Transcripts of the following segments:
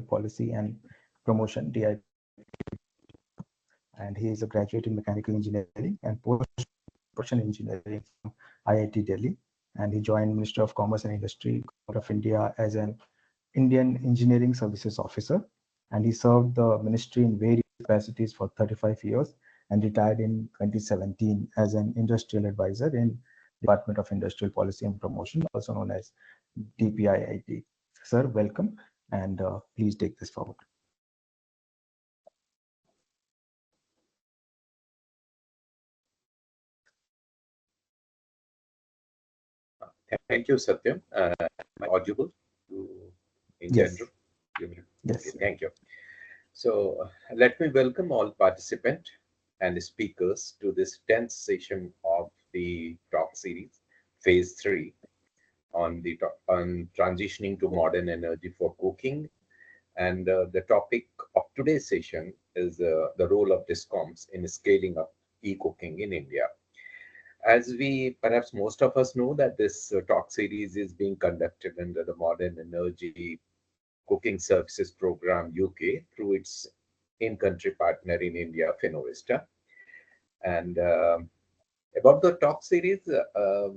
Policy and Promotion (DIP), and he is a graduate in mechanical engineering and post-production engineering from IIT Delhi. And he joined Ministry of Commerce and Industry, Government of India, as an Indian Engineering Services Officer, and he served the ministry in various capacities for 35 years and retired in 2017 as an industrial advisor in Department of Industrial Policy and Promotion, also known as DPIIT. Sir, welcome, and please take this forward. Thank you, Satyam. Am I audible in Yes. general? Yes. Okay, thank you. So let me welcome all participants and speakers to this 10th session of the talk series, phase 3, on transitioning to modern energy for cooking. And the topic of today's session is the role of DISCOMs in scaling up e-cooking in India. As perhaps most of us know, that this talk series is being conducted under the Modern Energy Cooking Services Program UK through its in-country partner in India, Finovista. And about the talk series,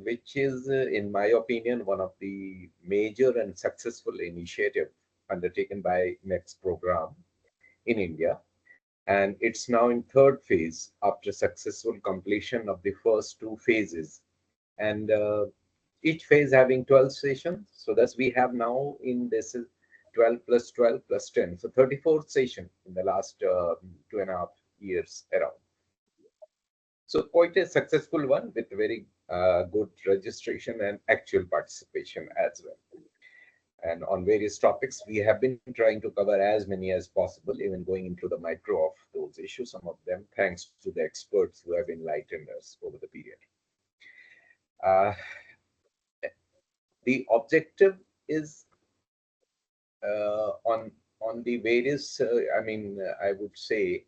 which is, in my opinion, one of the major and successful initiative undertaken by MECS program in India. And it's now in third phase after successful completion of the first two phases. And each phase having 12 sessions. So thus we have now in this 12 plus 12 plus 10. So 34th session in the last 2.5 years around. So quite a successful one with very good registration and actual participation as well. And on various topics, we have been trying to cover as many as possible, even going into the micro of those issues, some of them thanks to the experts who have enlightened us over the period. The objective is on the various, I would say,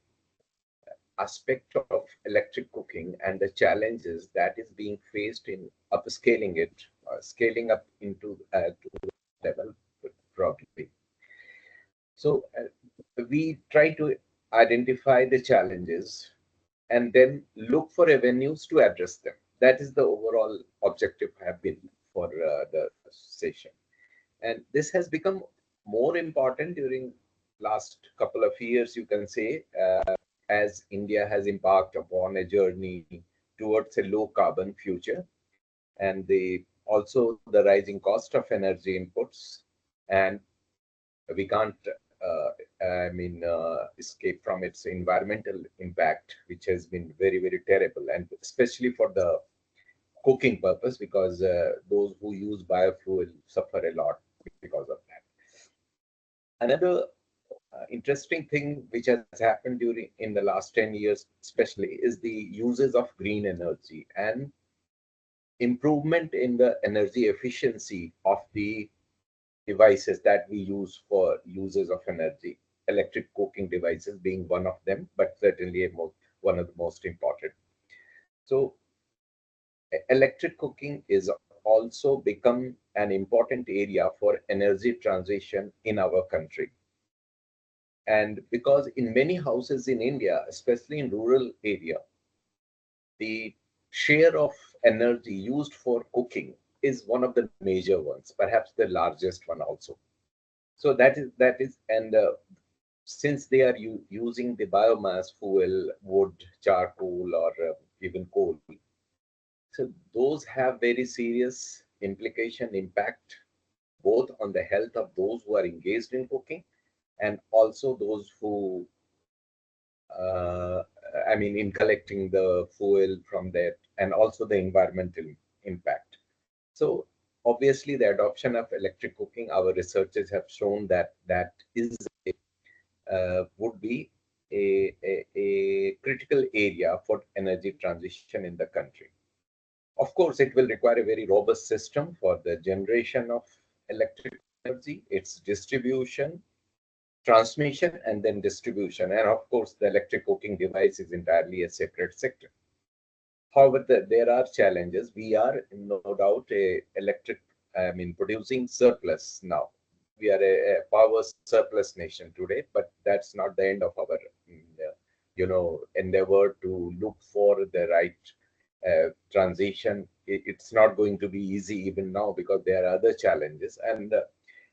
aspect of electric cooking and the challenges that is being faced in upscaling it, scaling up into to level probably. So we try to identify the challenges and then look for avenues to address them. That is the overall objective have been for the session. And this has become more important during last couple of years, you can say, as India has embarked upon a journey towards a low carbon future, and also the rising cost of energy inputs, and we can't escape from its environmental impact, which has been very, very terrible, and especially for the cooking purpose, because those who use biofuel suffer a lot because of that. Another interesting thing which has happened in the last 10 years especially is the uses of green energy and improvement in the energy efficiency of the devices that we use for uses of energy, electric cooking devices being one of them, but certainly one of the most important. So electric cooking is also become an important area for energy transition in our country. And because in many houses in India, especially in rural area, the share of energy used for cooking is one of the major ones, perhaps the largest one also. So and since they are using the biomass fuel, wood, charcoal, or even coal, so those have very serious impact, both on the health of those who are engaged in cooking and also those who, in collecting the fuel from that, and also the environmental impact. So obviously the adoption of electric cooking, our researchers have shown that would be a critical area for energy transition in the country. Of course, it will require a very robust system for the generation of electric energy, its distribution, transmission, and then distribution. And of course, the electric cooking device is entirely a separate sector. However, there are challenges. We are no doubt producing surplus now. we are a power surplus nation today, but that's not the end of our, endeavor to look for the right transition. It's not going to be easy even now because there are other challenges. And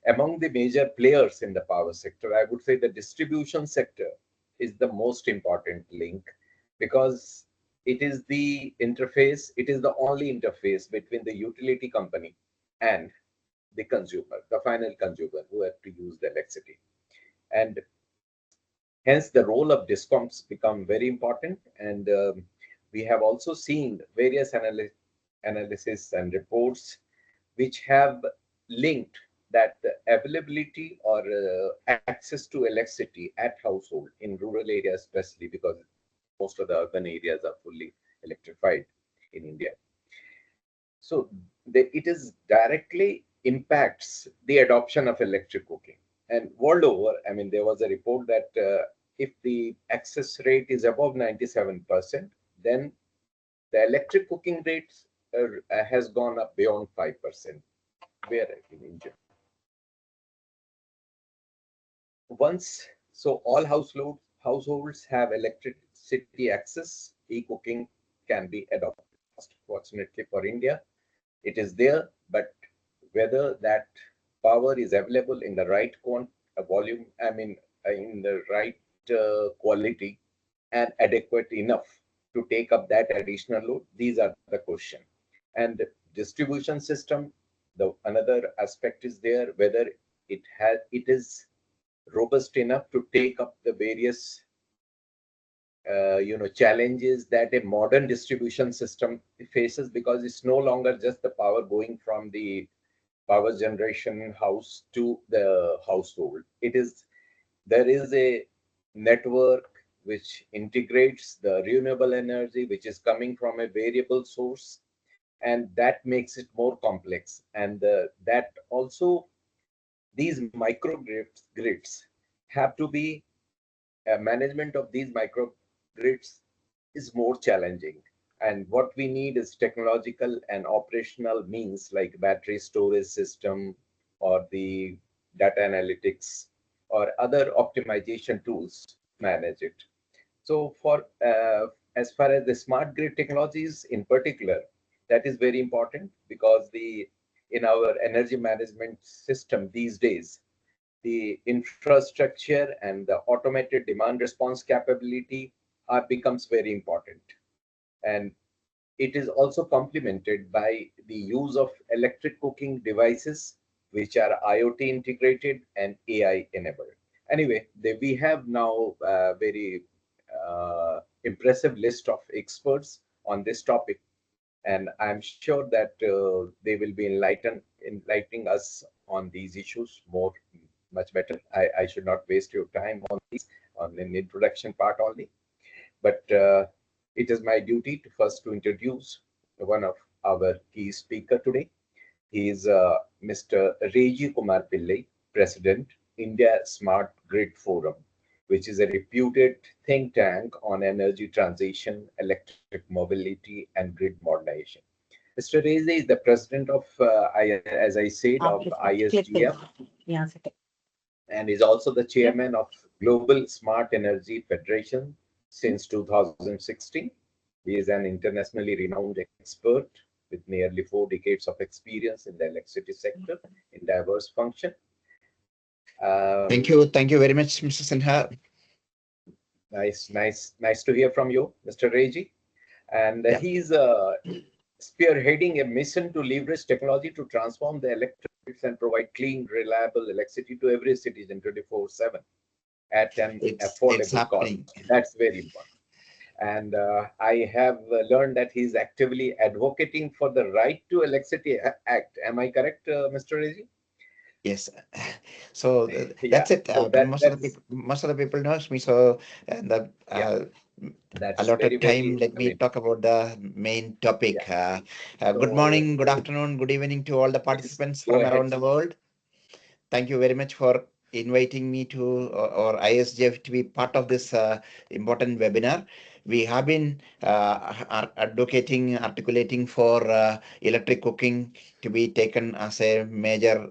among the major players in the power sector, I would say the distribution sector is the most important link, because it is the interface, it is the only interface between the utility company and the consumer, the final consumer who have to use the electricity. And hence the role of DISCOMs become very important. And we have also seen various analysis and reports which have linked that the availability or access to electricity at household in rural areas, especially because most of the urban areas are fully electrified in India. So it is directly impacts the adoption of electric cooking. And world over, I mean, there was a report that if the access rate is above 97%, then the electric cooking rates has gone up beyond 5%. Where in India, so all households have electricity access, e-cooking can be adopted. Fortunately for India, it is there, but whether that power is available in the right volume, I mean, in the right quality and adequate enough to take up that additional load, these are the question. And distribution system, the another aspect is there, whether it is robust enough to take up the various challenges that a modern distribution system faces, because it's no longer just the power going from the power generation house to the household. There is a network which integrates the renewable energy which is coming from a variable source, and that makes it more complex. And that also, these microgrids have to be, management of these microgrids is more challenging. And what we need is technological and operational means like battery storage system or the data analytics or other optimization tools to manage it. So for as far as the smart grid technologies in particular, that is very important, because in our energy management system these days, the infrastructure and the automated demand response capability becomes very important. And it is also complemented by the use of electric cooking devices, which are IoT integrated and AI enabled. Anyway, we have now a very impressive list of experts on this topic, and I'm sure that they will be enlightening us on these issues much better. I should not waste your time on these, on an introduction part only, but it is my duty to introduce one of our key speaker today. He is Mr. Reji Kumar Pillai, President, India Smart Grid Forum, which is a reputed think tank on energy transition, electric mobility, and grid modernization. Mr. Reji is the president of, as I said, of ISGM, and is also the chairman of Global Smart Energy Federation since 2016. He is an internationally renowned expert with nearly 4 decades of experience in the electricity sector in diverse functions. Thank you very much, Mr. Sinha. Nice to hear from you, Mr. Reji. And he's spearheading a mission to leverage technology to transform the electric grids and provide clean, reliable electricity to every citizen 24/7 at an affordable cost. That's very important. And I have learned that he's actively advocating for the Right to Electricity Act. Am I correct, Mr. Reji? Yes. So that's it. So most of the people knows me. So that's allotted time. Let me talk about the main topic. Good morning, good afternoon, good evening to all the participants from around the world. Thank you very much for inviting me to or ISGF to be part of this important webinar. we have been articulating for electric cooking to be taken as a major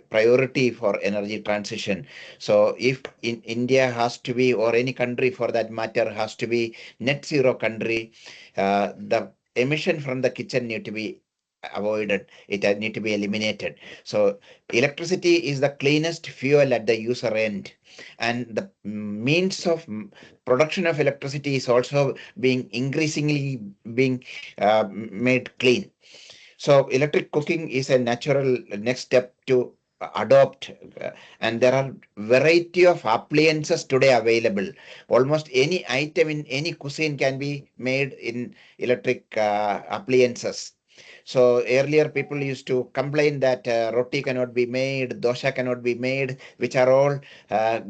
priority for energy transition. So if in India has to be, or any country for that matter, has to be net zero country, the emission from the kitchen need to be avoided. It need to be eliminated. So electricity is the cleanest fuel at the user end, and the means of production of electricity is also being increasingly being made clean. So electric cooking is a natural next step to adopt, and there are variety of appliances today available. Almost any item in any cuisine can be made in electric appliances. So earlier people used to complain that roti cannot be made, dosha cannot be made, which are all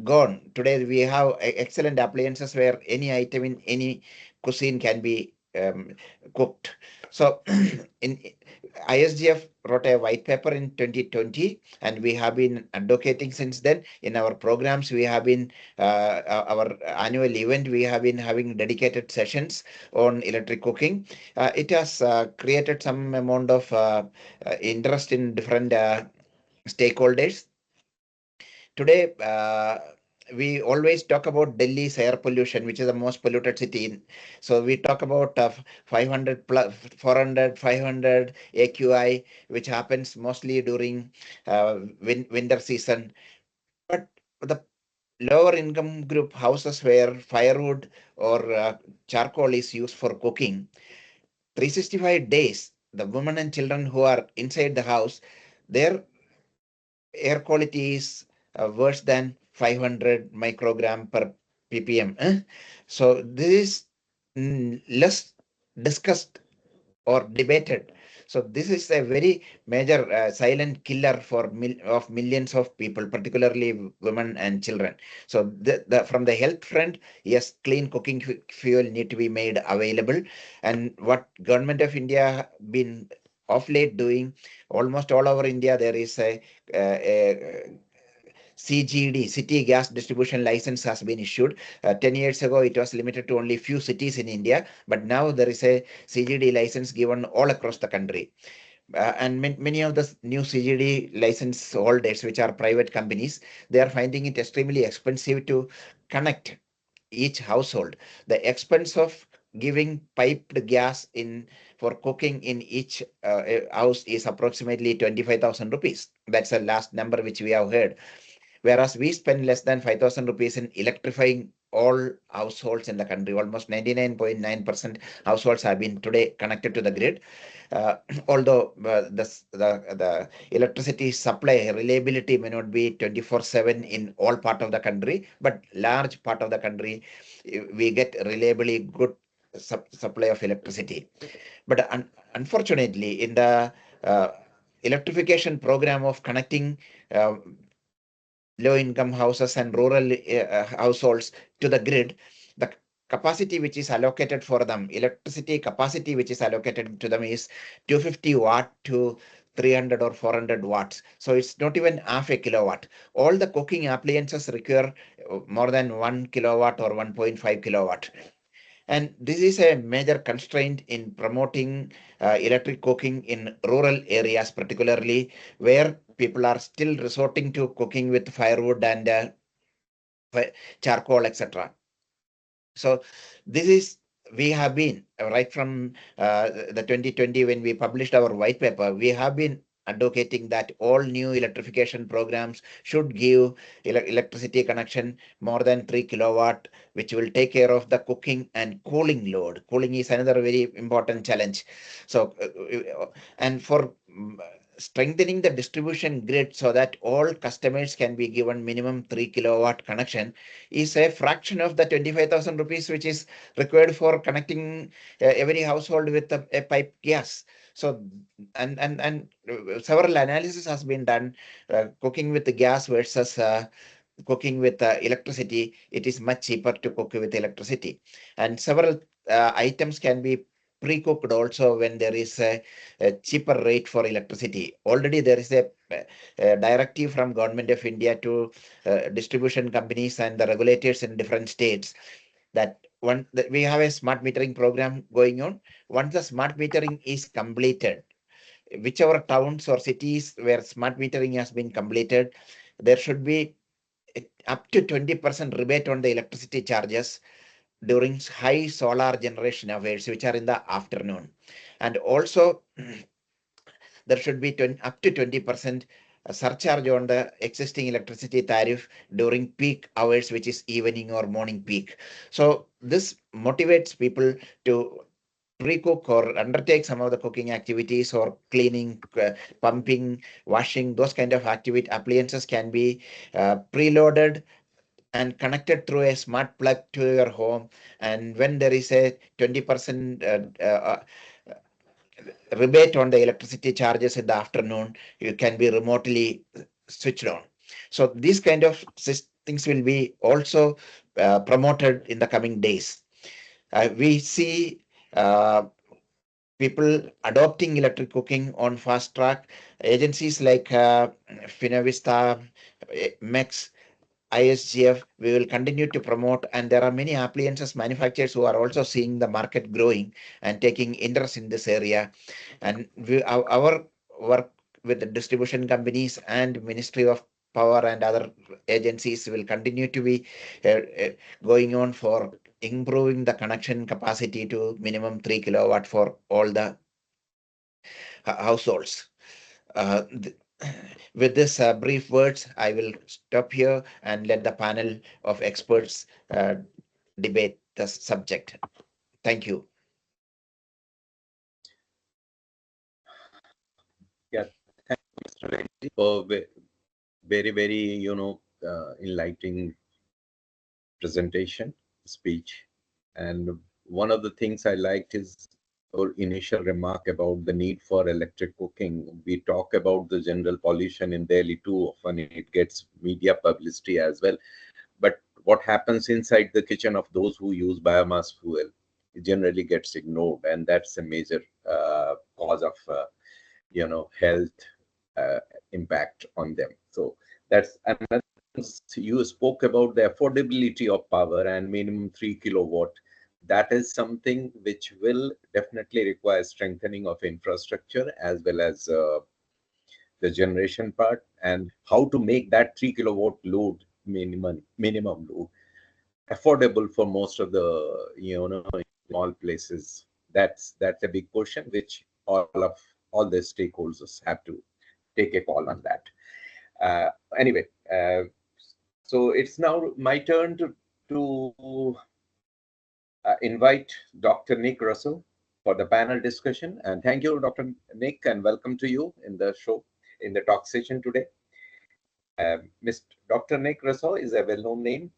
gone. Today we have excellent appliances where any item in any cuisine can be cooked. So in ISGF wrote a white paper in 2020, and we have been advocating since then. In our programs, we have been, our annual event, we have been having dedicated sessions on electric cooking. It has created some amount of interest in different stakeholders. Today, we always talk about Delhi's air pollution, which is the most polluted city. So we talk about 500 plus 400, 500 AQI, which happens mostly during winter season. But the lower income group houses where firewood or charcoal is used for cooking, 365 days, the women and children who are inside the house, their air quality is worse than 500 microgram per ppm. So this is less discussed or debated. So this is a very major silent killer for millions of people, particularly women and children. So from the health front, yes, clean cooking fuel need to be made available. And what Government of India been of late doing, almost all over India, there is a CGD, City Gas Distribution License, has been issued. 10 years ago, it was limited to only few cities in India, but now there is a CGD license given all across the country. And many of the new CGD license holders, which are private companies, they are finding it extremely expensive to connect each household. The expense of giving piped gas in for cooking in each house is approximately 25,000 rupees. That's the last number which we have heard. Whereas we spend less than 5,000 rupees in electrifying all households in the country. Almost 99.9% households have been today connected to the grid. Although the electricity supply reliability may not be 24/7 in all part of the country, but large part of the country we get reliably good supply of electricity. But unfortunately, in the electrification program of connecting low-income houses and rural households to the grid, the capacity which is allocated for them, electricity capacity which is allocated to them is 250 watt to 300 or 400 watts. So it's not even half a kilowatt. All the cooking appliances require more than 1 kilowatt or 1.5 kilowatt. And this is a major constraint in promoting electric cooking in rural areas, particularly where people are still resorting to cooking with firewood and charcoal, etc. So this is, we have been right from the 2020 when we published our white paper, we have been advocating that all new electrification programs should give electricity connection more than 3 kilowatt, which will take care of the cooking and cooling load. Cooling is another very important challenge. So, and for strengthening the distribution grid so that all customers can be given minimum 3 kilowatt connection is a fraction of the 25,000 rupees which is required for connecting every household with a pipe gas. So and several analysis has been done, cooking with the gas versus cooking with electricity. It is much cheaper to cook with electricity, and several items can be pre-cooked also when there is a cheaper rate for electricity. Already there is a directive from Government of India to distribution companies and the regulators in different states that we have a smart metering program going on. Once the smart metering is completed, whichever towns or cities where smart metering has been completed, there should be up to 20% rebate on the electricity charges during high solar generation hours, which are in the afternoon. And also, there should be up to 20% surcharge on the existing electricity tariff during peak hours, which is evening or morning peak. So this motivates people to pre-cook or undertake some of the cooking activities, or cleaning, pumping, washing. Those kind of activity appliances can be preloaded and connected through a smart plug to your home. And when there is a 20% rebate on the electricity charges in the afternoon, you can be remotely switched on. So these kind of things will be also promoted in the coming days. We see people adopting electric cooking on fast track. Agencies like Finovista, MECS, ISGF, we will continue to promote, and there are many appliances manufacturers who are also seeing the market growing and taking interest in this area. And our work with the distribution companies and Ministry of Power and other agencies will continue to be going on for improving the connection capacity to minimum 3 kilowatt for all the households. With this brief words, I will stop here and let the panel of experts debate the subject. Thank you. Yeah, thank you, Mr. Reddy, for very, very, enlightening presentation, speech. And one of the things I liked is our initial remark about the need for electric cooking. We talk about the general pollution in Delhi too often. It gets media publicity as well. But what happens inside the kitchen of those who use biomass fuel, it generally gets ignored. And that's a major cause of, health impact on them. So that's another. You spoke about the affordability of power and minimum 3 kilowatt. That is something which will definitely require strengthening of infrastructure as well as the generation part, and how to make that 3 kilowatt load minimum load affordable for most of the small places. That's a big question which all the stakeholders have to take a call on that. Anyway, so it's now my turn to invite Dr. Nick Russell for the panel discussion. And thank you, Dr. Nick, and welcome to you in the show, in the talk session today. Mr. Dr. Nick Russell is a well-known name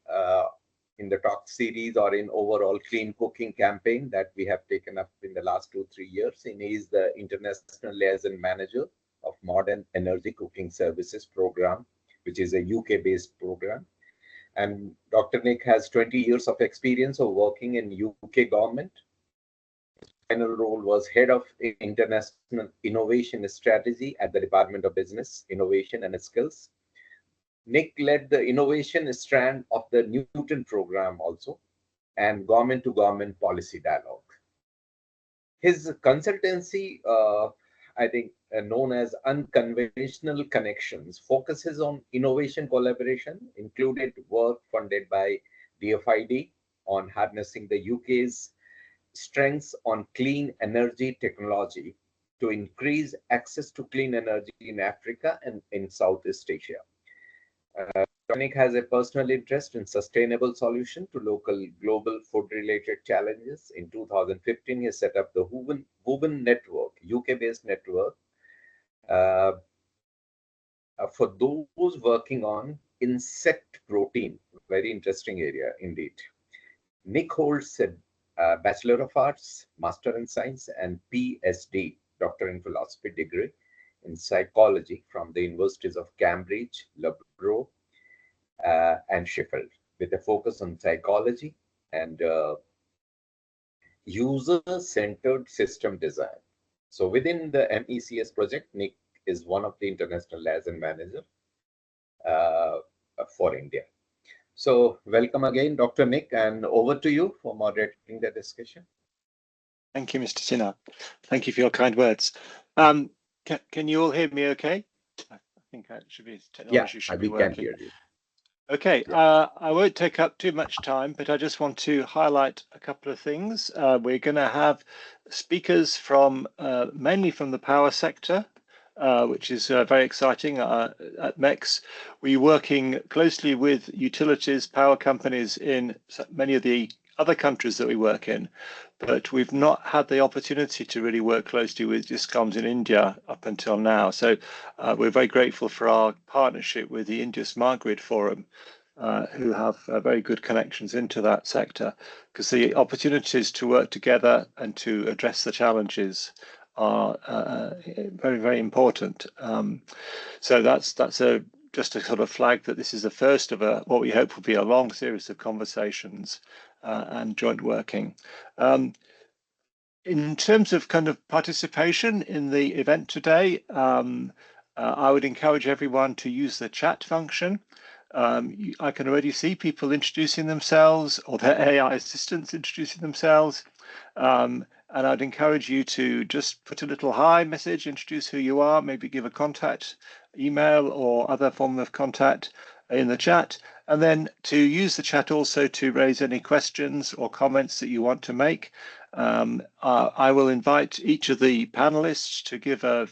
in the talk series or in overall clean cooking campaign that we have taken up in the last 2-3 years. And he is the International Liaison Manager of Modern Energy Cooking Services Program, which is a UK-based program. And Dr. Nick has 20 years of experience of working in UK government. His final role was Head of International Innovation Strategy at the Department of Business, Innovation and Skills. Nick led the innovation strand of the Newton program also, and government-to-government policy dialogue. His consultancy, I think known as Unconventional Connections, focuses on innovation collaboration, included work funded by DFID on harnessing the UK's strengths on clean energy technology to increase access to clean energy in Africa and in Southeast Asia. Nick has a personal interest in sustainable solution to local global food-related challenges. In 2015, he set up the Woven Network, UK-based network, for those working on insect protein. Very interesting area indeed. Nick holds a Bachelor of Arts, Master in Science, and PhD, Doctor in Philosophy degree in Psychology from the Universities of Cambridge, Loughborough, and Sheffield, with a focus on psychology and user-centered system design. So within the MECS project, Nick is one of the international liaison manager for India. So welcome again, Dr. Nick, and over to you for moderating the discussion. Thank you, Mr. Sinha. Thank you for your kind words. Can you all hear me okay? I think that should be, technology should be we can working. hear you. Okay, I won't take up too much time, but I just want to highlight a couple of things. We're going to have speakers from mainly from the power sector, which is very exciting. At MECS, we're working closely with utilities, power companies in many of the other countries that we work in, but we've not had the opportunity to really work closely with DISCOMs in India up until now. So we're very grateful for our partnership with the India Smart Grid Forum, who have very good connections into that sector, because the opportunities to work together and to address the challenges are very, very important. So that's just a sort of flag that this is the first of what we hope will be a long series of conversations and joint working. In terms of kind of participation in the event today, I would encourage everyone to use the chat function. I can already see people introducing themselves or their AI assistants introducing themselves. And I'd encourage you to just put a little hi message, introduce who you are, maybe give a contact email or other form of contact in the chat, and then to use the chat also to raise any questions or comments that you want to make. I will invite each of the panelists to give a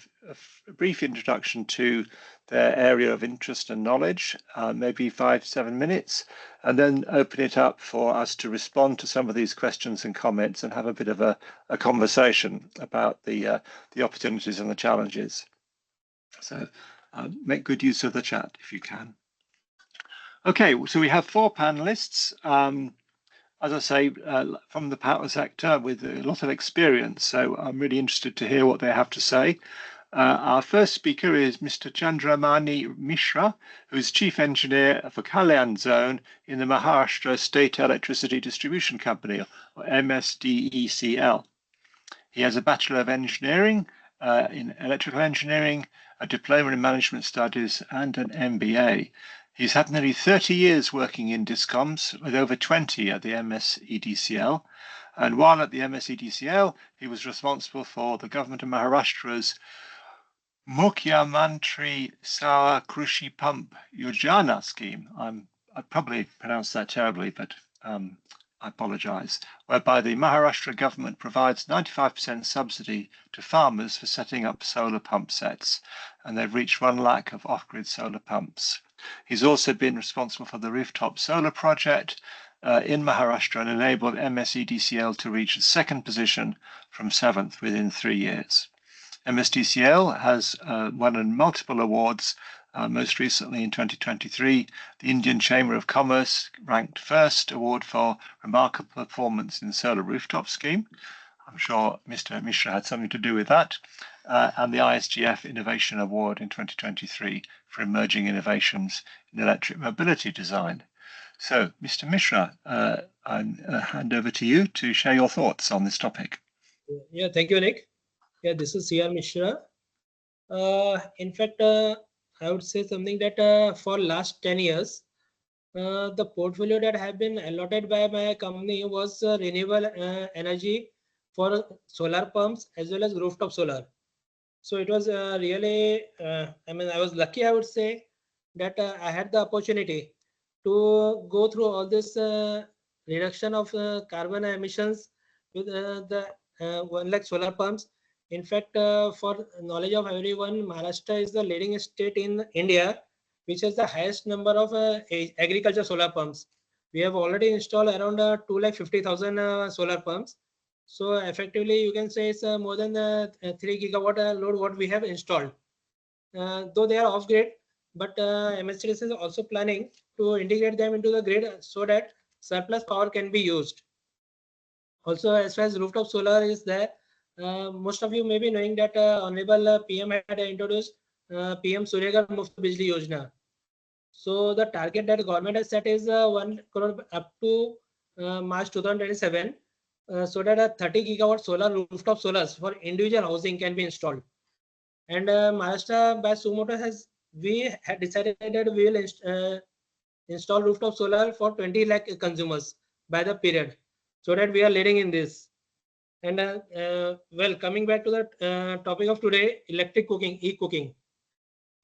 brief introduction to their area of interest and knowledge, maybe 5-7 minutes, and then open it up for us to respond to some of these questions and comments and have a bit of a conversation about the opportunities and the challenges. So make good use of the chat if you can. Okay, so we have 4 panelists. As I say, from the power sector with a lot of experience, so I'm really interested to hear what they have to say. Our first speaker is Mr. Chandramani Mishra, who is Chief Engineer for Kalyan Zone in the Maharashtra State Electricity Distribution Company, or MSDECL. He has a Bachelor of Engineering in Electrical Engineering, a Diploma in Management Studies, and an MBA. He's had nearly 30 years working in DISCOMs, with over 20 at the MSEDCL. And while at the MSEDCL, he was responsible for the government of Maharashtra's Mukhyamantri Saur Krishi Pump Yojana scheme. I probably pronounced that terribly, but I apologize, whereby the Maharashtra government provides 95% subsidy to farmers for setting up solar pump sets, and they've reached 1 lakh of off-grid solar pumps. He's also been responsible for the rooftop solar project in Maharashtra and enabled MSEDCL to reach the 2nd position from 7th within 3 years. MSDCL has won multiple awards. Most recently in 2023, the Indian Chamber of Commerce ranked 1st award for remarkable performance in solar rooftop scheme. I'm sure Mr. Mishra had something to do with that. And the ISGF Innovation Award in 2023 for emerging innovations in electric mobility design. So, Mr. Mishra, I hand over to you to share your thoughts on this topic. Yeah, thank you, Nick. Yeah, this is C.R. Mishra. In fact, I would say something that for last 10 years, the portfolio that have been allotted by my company was renewable energy for solar pumps as well as rooftop solar. So it was really, I was lucky, I would say, that I had the opportunity to go through all this reduction of carbon emissions with the 1 lakh solar pumps. In fact, for knowledge of everyone, Maharashtra is the leading state in India, which has the highest number of agriculture solar pumps. We have already installed around 250,000 solar pumps. So effectively, you can say it's more than 3 gigawatt load what we have installed. Though they are off grid, but MSCDC is also planning to integrate them into the grid so that surplus power can be used. Also, as far as rooftop solar is there, most of you may be knowing that Honorable PM had introduced PM Suryaghar Muft Bijli Yojana. So the target that government has set is 1 crore up to March 2027, so that 30 gigawatt solar rooftop solars for individual housing can be installed. And Maharashtra by Sumoto we had decided that we will install rooftop solar for 20 lakh consumers by the period, so that we are leading in this. And well, coming back to the topic of today, electric cooking, e-cooking.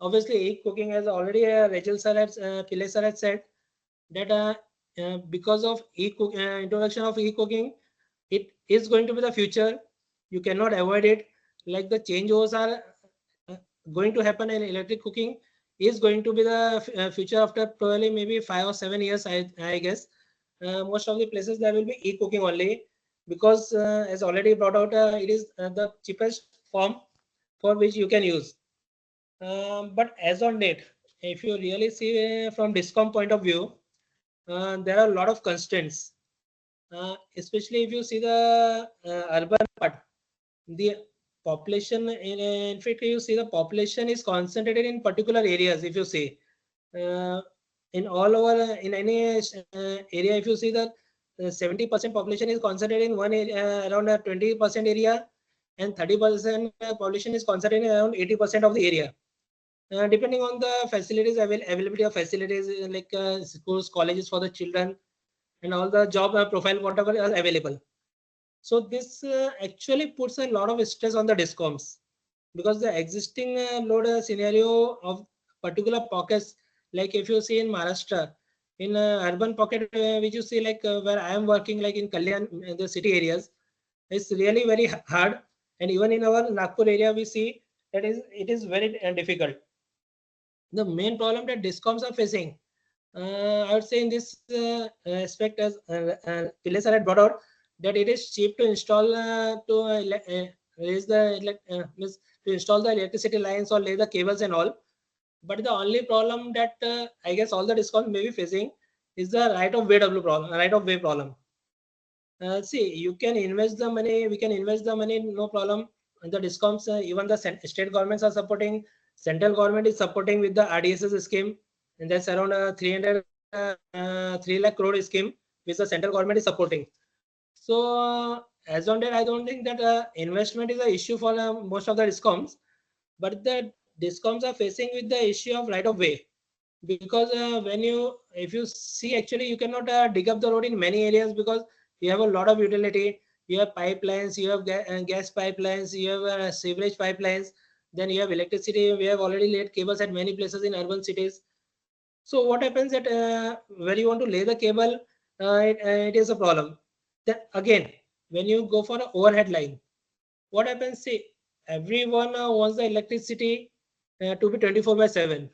Obviously, e-cooking, as already Rachel sir has, Pillai sir has said, that because of introduction of e-cooking, it is going to be the future. You cannot avoid it. Like the changeovers are going to happen in electric cooking, is going to be the future after probably maybe 5 or 7 years, I guess. Most of the places there will be e-cooking only, because as already brought out, it is the cheapest form for which you can use. But as on date, if you really see from DISCOM point of view, there are a lot of constraints, especially if you see the urban part. The population, in fact, you see the population is concentrated in particular areas. If you see in all over, in any area, if you see that 70% population is concentrated in one area, around 20% area, and 30% population is concentrated in around 80% of the area. Depending on the facilities, availability of facilities, like schools, colleges for the children, and all the job profile, whatever is available. So this actually puts a lot of stress on the DISCOMs, because the existing load scenario of particular pockets, like if you see in Maharashtra, in urban pocket, which you see like where I am working, like in Kalyan, the city areas, it's really very hard. And even in our Nagpur area, we see that it is very difficult. The main problem that DISCOMs are facing, I would say in this aspect, as Pillai sir had brought out, that it is cheap to install raise the means to install the electricity lines or lay the cables and all. But the only problem that I guess all the DISCOMs may be facing is the right of way problem. Right of way problem. See, you can invest the money. We can invest the money, no problem. And the DISCOMs, even the state governments are supporting. Central government is supporting with the RDSS scheme, and that's around 3 lakh crore scheme, which the central government is supporting. So as on that, I don't think that investment is an issue for most of the DISCOMs, but the DISCOMs are facing with the issue of right of way, because if you see, actually you cannot dig up the road in many areas, because you have a lot of utility. You have pipelines, you have gas pipelines, you have sewage pipelines, then you have electricity. We have already laid cables at many places in urban cities. So what happens that where you want to lay the cable, it is a problem. Then again, when you go for an overhead line, what happens? See, everyone wants the electricity to be 24/7.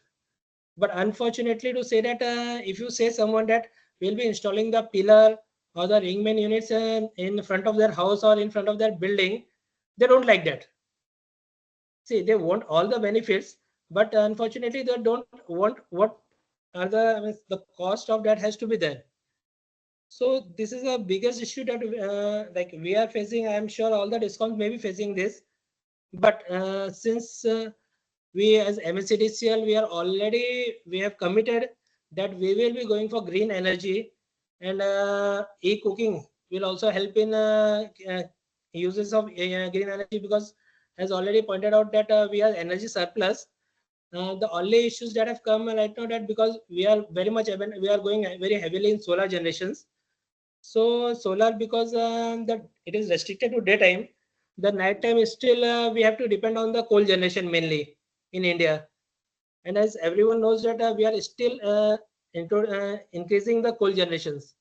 But unfortunately, to say that if you say someone that will be installing the pillar or the ring main units in front of their house or in front of their building, they don't like that. See, they want all the benefits, but unfortunately, they don't want what are the cost of that has to be there. So this is the biggest issue that like we are facing. I am sure all the DISCOMs may be facing this, but since we as MSCDCL, we have committed that we will be going for green energy, and e-cooking will also help in uses of green energy, because as already pointed out that we are energy surplus. The only issues that have come right now, that because we are we are going very heavily in solar generations. So solar, because that it is restricted to daytime, the night time is still we have to depend on the coal generation mainly in India. And as everyone knows that we are still increasing the coal generations.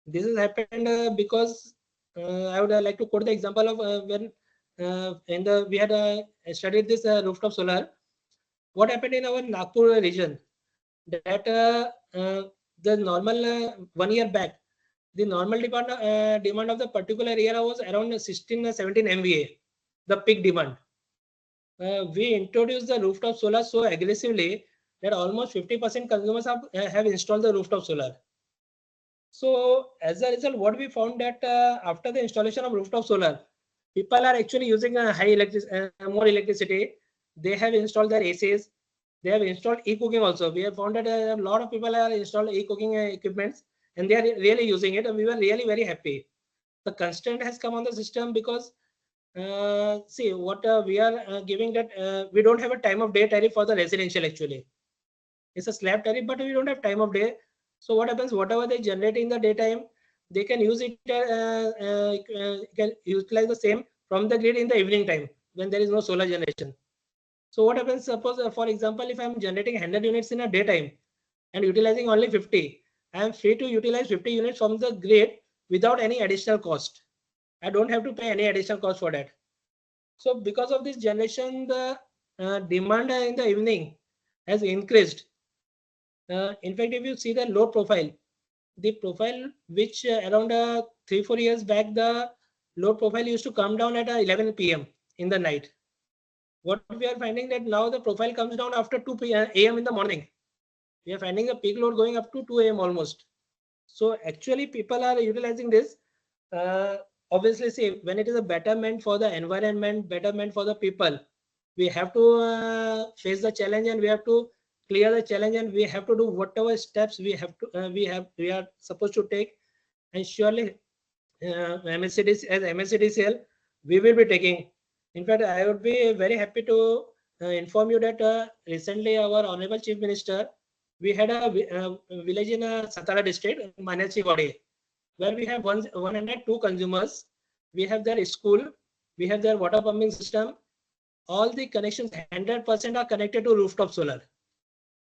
This has happened because I would like to quote the example of when we had studied this rooftop solar. What happened in our Nagpur region, that the normal 1 year back, the normal demand of the particular area was around 16 17 MVA, the peak demand. We introduced the rooftop solar so aggressively that almost 50% consumers have installed the rooftop solar. So as a result, what we found that after the installation of rooftop solar, people are actually using more electricity. They have installed their ACs. They have installed e-cooking also. We have found that a lot of people are installed e-cooking equipments, and they are really using it. And we were really very happy. The constraint has come on the system because see what we are giving, that we don't have a time of day tariff for the residential actually. It's a slab tariff, but we don't have time of day. So what happens? Whatever they generate in the daytime, they can use it, can utilize the same from the grid in the evening time when there is no solar generation. So what happens? Suppose, for example, if I'm generating 100 units in a daytime and utilizing only 50, I am free to utilize 50 units from the grid without any additional cost. I don't have to pay any additional cost for that. So because of this generation, the demand in the evening has increased. In fact, if you see the load profile, the profile which around 3-4 years back, the load profile used to come down at 11 p.m. in the night. What we are finding that now the profile comes down after 2 a.m. in the morning. We are finding the peak load going up to 2 a.m. almost. So actually people are utilizing this. Obviously, see, when it is a betterment for the environment, betterment for the people, we have to face the challenge and we have to clear the challenge, and we have to do whatever steps we have to we are supposed to take. And surely MSCDCL, we will be taking. In fact, I would be very happy to inform you that recently our Honorable Chief Minister, we had a village in Satara district, Manachi Wadi, where we have 102 consumers. We have their school, we have their water pumping system. All the connections 100% are connected to rooftop solar.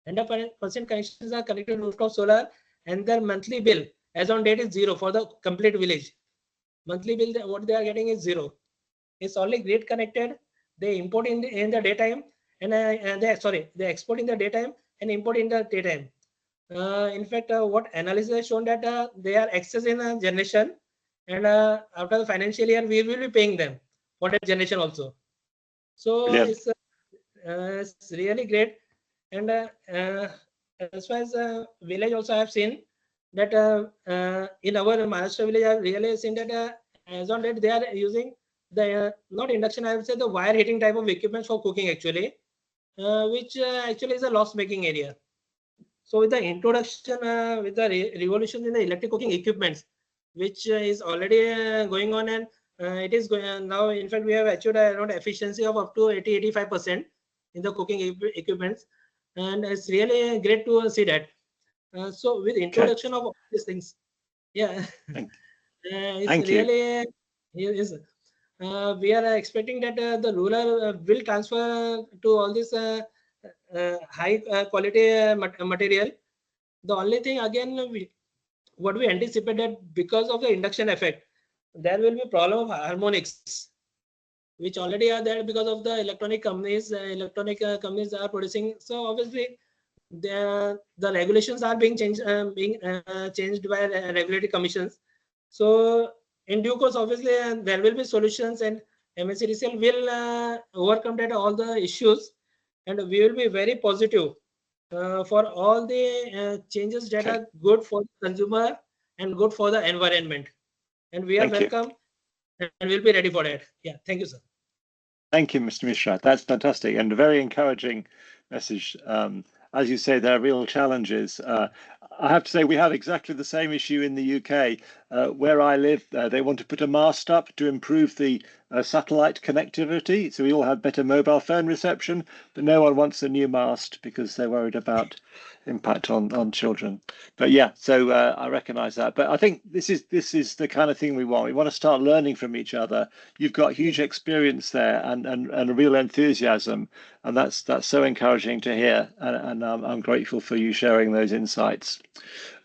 100% connections are connected to rooftop solar, and their monthly bill as on date is zero for the complete village. Monthly bill, what they are getting is zero. It's only grid connected. They import in the daytime, and they export in the daytime and import in the daytime. In fact, what analysis has shown that they are excess in generation, and after the financial year, we will be paying them for that generation also. So it's really great. And as far as village also, I have seen that in our Maharashtra village, I have really seen that as on date they are using the not induction, I would say the wire heating type of equipment for cooking actually, which actually is a loss making area. So with the introduction, with the revolution in the electric cooking equipments, which is already going on, and it is going now. In fact, we have achieved around efficiency of up to 80-85% in the cooking equipments, and it's really great to see that. So with introduction of all these things, yeah, it's really is. We are expecting that the rural will transfer to all this high quality material. The only thing again, what we anticipate that because of the induction effect, there will be problem of harmonics, which already are there because of the electronic companies. Companies are producing. So obviously, the regulations are being changed, changed by regulatory commissions. So in due course, obviously, there will be solutions, and MSCDCL will overcome that all the issues, and we will be very positive for all the changes that are good for the consumer and good for the environment. And we are welcome and we'll be ready for that. Yeah, thank you, sir. Thank you, Mr. Mishra. That's fantastic and a very encouraging message. As you say, there are real challenges. I have to say we have exactly the same issue in the UK. Where I live, they want to put a mast up to improve the satellite connectivity, so we all have better mobile phone reception, but no one wants a new mast because they're worried about impact on children. But yeah, so I recognize that. But I think this is the kind of thing we want. We want to start learning from each other. You've got huge experience there and a real enthusiasm, and that's so encouraging to hear. And I'm grateful for you sharing those insights.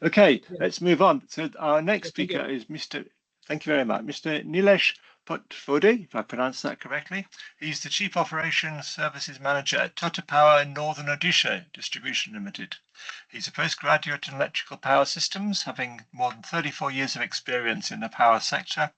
Okay, let's move on. So our next speaker is Mr. Thank you very much, Mr. Nilesh Potfode, if I pronounced that correctly. He's the Chief Operations Services Manager at Tata Power Northern Odisha Distribution Limited. He's a postgraduate in electrical power systems, having more than 34 years of experience in the power sector,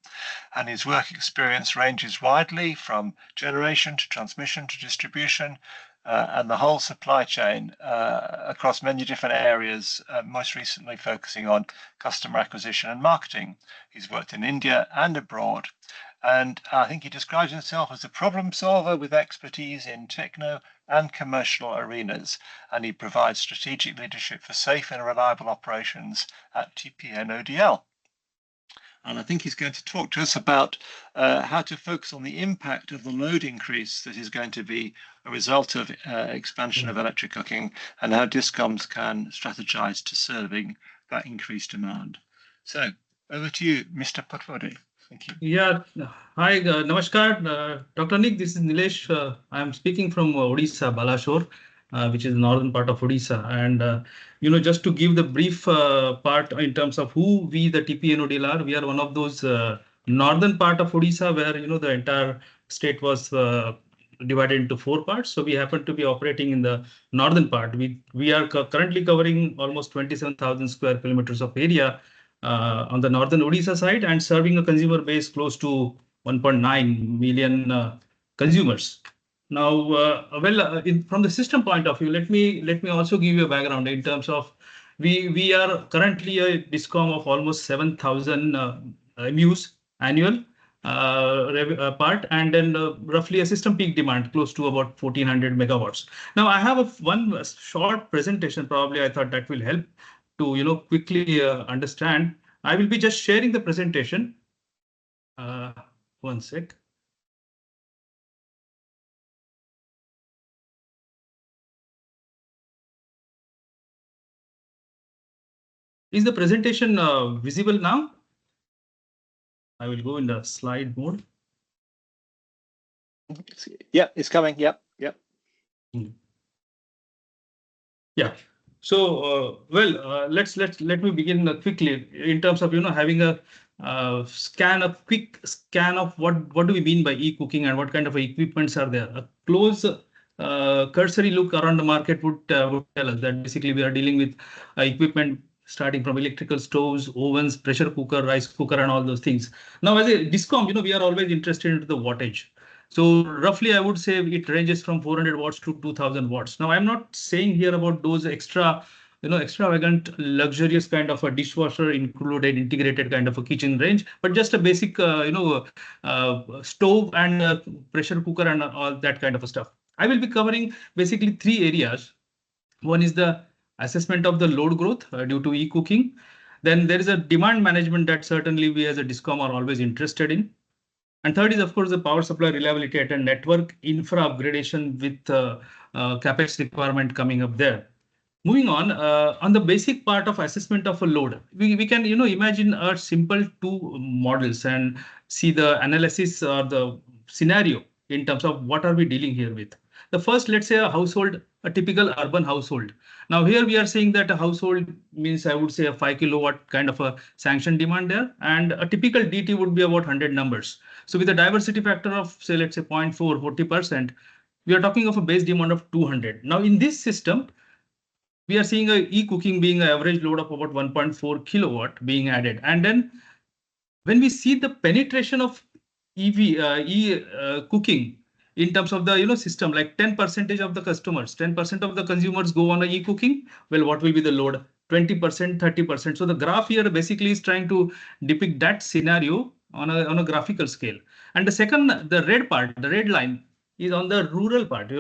and his work experience ranges widely from generation to transmission to distribution, and the whole supply chain across many different areas, most recently focusing on customer acquisition and marketing. He's worked in India and abroad, and I think he describes himself as a problem solver with expertise in techno and commercial arenas, and he provides strategic leadership for safe and reliable operations at TPN ODL. And I think he's going to talk to us about how to focus on the impact of the load increase that is going to be a result of expansion of electric cooking, and how DISCOMs can strategize to serving that increased demand. So over to you, Mr. Patwari. Thank you. Yeah. Hi, Namaskar. Dr. Nick, this is Nilesh. I am speaking from Odisha, Balashore, which is the northern part of Odisha. And, just to give the brief part in terms of who we, the TPNODL are, we are one of those northern part of Odisha where, the entire state was divided into 4 parts. So we happen to be operating in the northern part. We are currently covering almost 27,000 square kilometers of area on the northern Odisha side, and serving a consumer base close to 1.9 million consumers. Now, from the system point of view, let me also give you a background in terms of we are currently a DISCOM of almost 7,000 MUs annual part, and then roughly a system peak demand close to about 1,400 megawatts. Now, I have one short presentation. Probably I thought that will help to quickly understand. I will be just sharing the presentation. One sec. Is the presentation visible now? I will go in the slide mode. Yeah, it's coming. Yep. Yeah. So, let me begin quickly in terms of having a quick scan of what do we mean by e-cooking and what kind of equipments are there. A close cursory look around the market would tell us that basically we are dealing with equipment starting from electrical stoves, ovens, pressure cooker, rice cooker, and all those things. Now, as a DISCOM, we are always interested in the wattage. So roughly, I would say it ranges from 400 watts to 2000 watts. Now, I'm not saying here about those extravagant, luxurious kind of a dishwasher included, integrated kind of a kitchen range, but just a basic, stove and pressure cooker and all that kind of a stuff. I will be covering basically 3 areas. One is the assessment of the load growth due to e-cooking. Then there is a demand management that certainly we as a DISCOM are always interested in. And third is, of course, the power supply reliability at a network infra upgradation with CapEx requirement coming up there. Moving on the basic part of assessment of a load, we can imagine a simple 2 models and see the analysis or the scenario in terms of what are we dealing here with. The first, let's say a typical urban household. Now here we are saying that a household means I would say a 5 kilowatt kind of a sanction demand there, and a typical DT would be about 100 numbers. So with a diversity factor of say, let's say 0.4, 40%, we are talking of a base demand of 200. Now in this system, we are seeing a e-cooking being an average load of about 1.4 kilowatt being added. And then when we see the penetration of e-cooking in terms of the system, like 10% of the customers, 10% of the consumers go on a e-cooking, well, what will be the load? 20%, 30%. So the graph here basically is trying to depict that scenario on a graphical scale. And the second, the red part, the red line is on the rural part,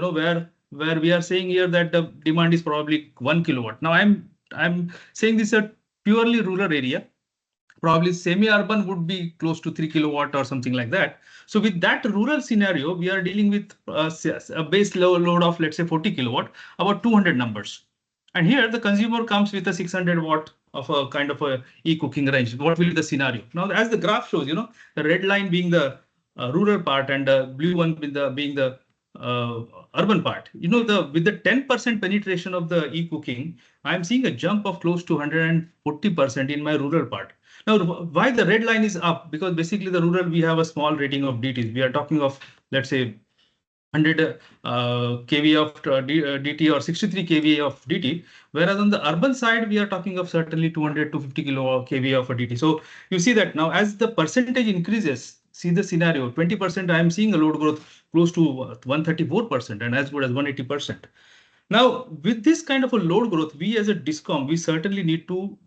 where we are saying here that the demand is probably 1 kilowatt. Now I'm saying this is a purely rural area. Probably semi-urban would be close to 3 kilowatt or something like that. So with that rural scenario, we are dealing with a base load of, let's say, 40 kilowatt, about 200 numbers. And here the consumer comes with a 600 watt of a kind of a e-cooking range. What will be the scenario? Now, as the graph shows, the red line being the rural part and the blue one being the urban part. With the 10% penetration of the e-cooking, I'm seeing a jump of close to 140% in my rural part. Now, why the red line is up? Because basically the rural, we have a small rating of DTs. We are talking of, let's say, 100 kVA of DT or 63 kVA of DT. Whereas on the urban side, we are talking of certainly 200 to 50 kVA of a DT. So you see that now as the percentage increases, see the scenario, 20%, I am seeing a load growth close to 134% and as good as 180%. Now, with this kind of a load growth, we as a DISCOM, we certainly need to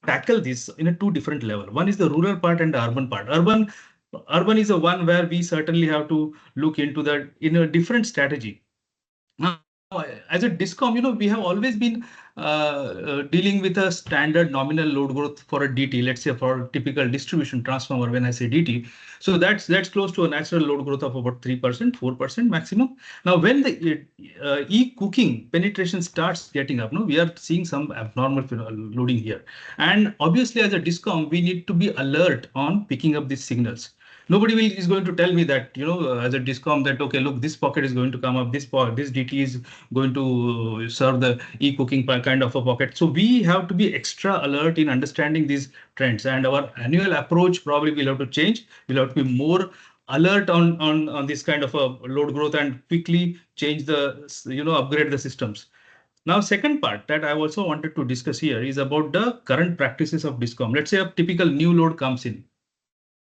tackle this in a 2 different level. One is the rural part and the urban part. Urban is a one where we certainly have to look into that in a different strategy. Now, as a DISCOM, we have always been dealing with a standard nominal load growth for a DT, let's say for a typical distribution transformer, when I say DT. So that's close to a natural load growth of about 3%, 4% maximum. Now, when the eCooking penetration starts getting up, we are seeing some abnormal loading here. And obviously, as a DISCOM, we need to be alert on picking up these signals. Nobody is going to tell me that, as a DISCOM, that, okay, look, this pocket is going to come up, this DT is going to serve the eCooking kind of a pocket. So we have to be extra alert in understanding these trends, and our annual approach probably will have to change. We'll have to be more alert on this kind of a load growth and quickly change the, upgrade the systems. Now, second part that I also wanted to discuss here is about the current practices of DISCOM. Let's say a typical new load comes in.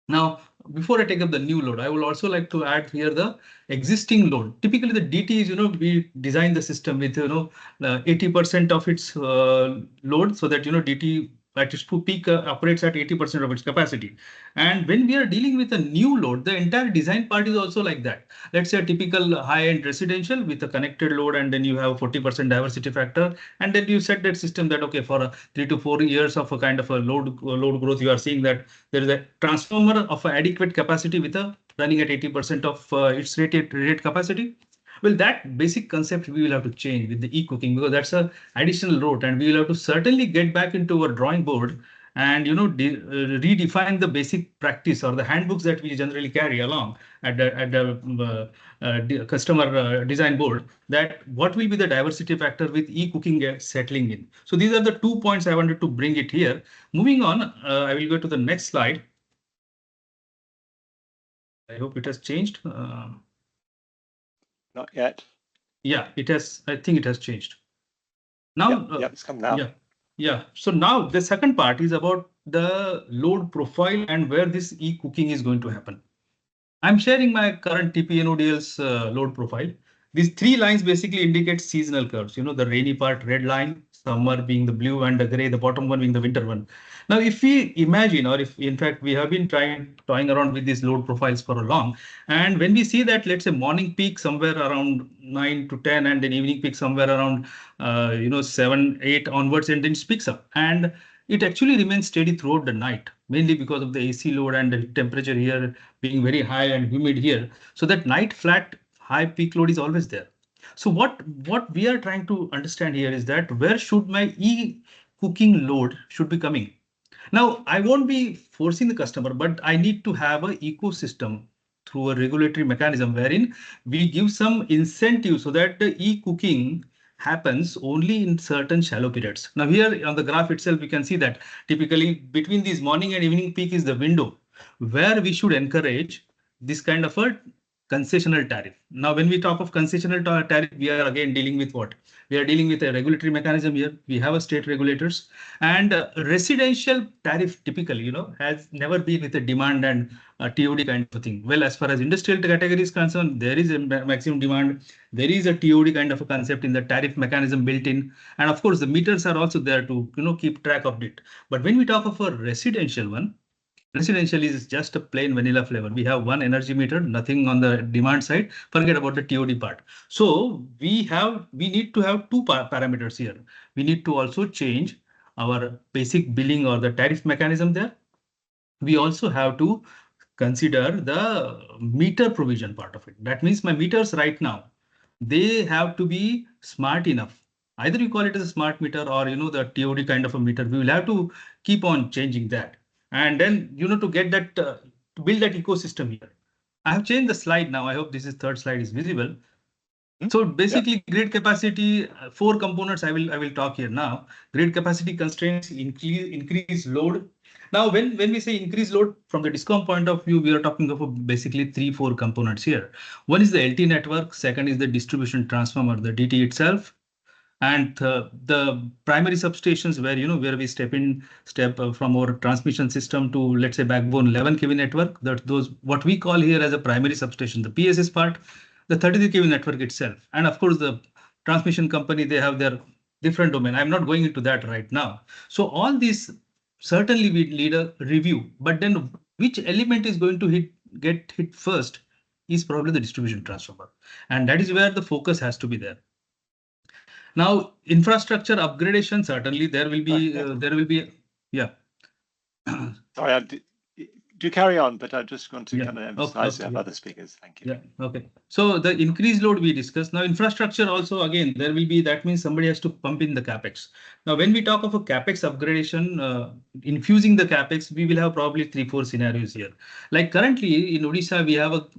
Now, before I take up the new load, I would also like to add here the existing load. Typically, the DT is, we design the system with, 80% of its load, so that, DT at its peak operates at 80% of its capacity. And when we are dealing with a new load, the entire design part is also like that. Let's say a typical high-end residential with a connected load, and then you have 40% diversity factor. And then you set that system that, okay, for 3 to 4 years of a kind of a load growth, you are seeing that there is a transformer of adequate capacity with a running at 80% of its rated capacity. Well, that basic concept we will have to change with the eCooking, because that's a additional load, and we will have to certainly get back into our drawing board and redefine the basic practice or the handbooks that we generally carry along at the customer design board, that what will be the diversity factor with eCooking settling in. So these are the 2 points I wanted to bring it here. Moving on, I will go to the next slide. I hope it has changed. Not yet. Yeah, it has. I think it has changed. Now, yep, it's come now. Yeah. So now the second part is about the load profile and where this eCooking is going to happen. I'm sharing my current TPNODL's load profile. These 3 lines basically indicate seasonal curves. The rainy part, red line, summer being the blue, and the gray, the bottom one being the winter one. Now, if we imagine, or if in fact we have been toying around with these load profiles for a long, and when we see that, let's say morning peak somewhere around 9 to 10, and then evening peak somewhere around 7, 8 onwards, and then it picks up, and it actually remains steady throughout the night, mainly because of the AC load and the temperature here being very high and humid here. So that night flat high peak load is always there. So what we are trying to understand here is that where should my eCooking load should be coming? Now, I won't be forcing the customer, but I need to have an ecosystem through a regulatory mechanism wherein we give some incentive so that the eCooking happens only in certain shallow periods. Now, here on the graph itself, we can see that typically between these morning and evening peak is the window where we should encourage this kind of a concessional tariff. Now, when we talk of concessional tariff, we are again dealing with what? We are dealing with a regulatory mechanism here. We have a state regulators, and residential tariff typically, has never been with a demand and a TOD kind of a thing. Well, as far as industrial category is concerned, there is a maximum demand. There is a TOD kind of a concept in the tariff mechanism built in. And of course, the meters are also there to, keep track of it. But when we talk of a residential one, residential is just a plain vanilla flavor. We have one energy meter, nothing on the demand side. Forget about the TOD part. So we need to have 2 parameters here. We need to also change our basic billing or the tariff mechanism there. We also have to consider the meter provision part of it. That means my meters right now, they have to be smart enough. Either you call it as a smart meter or, the TOD kind of a meter. We will have to keep on changing that. And then, to get that, to build that ecosystem here. I have changed the slide now. I hope this is third slide is visible. So basically, grid capacity, 4 components I will talk here now. Grid capacity constraints, increase load. Now, when we say increase load from the DISCOM point of view, we are talking of basically 3-4 components here. One is the LT network. Second is the distribution transformer, the DT itself. And the primary substations where we step from our transmission system to, let's say, backbone 11 kV network, those what we call here as a primary substation, the PSS part, the 33 kV network itself. And of course, the transmission company, they have their different domain. I'm not going into that right now. So all these certainly we need a review, but then which element is going to get hit first is probably the distribution transformer. And that is where the focus has to be there. Now, infrastructure upgradation, certainly there will be, yeah. Sorry, do carry on, but I just want to Yeah. kind of emphasize Okay. other speakers. Thank you. Yeah. Okay. So the increased load we discussed. Now, infrastructure also, again, there will be, that means somebody has to pump in the capex. Now, when we talk of a capex upgradation, infusing the capex, we will have probably 3-4 scenarios here. Like currently in Odisha, we have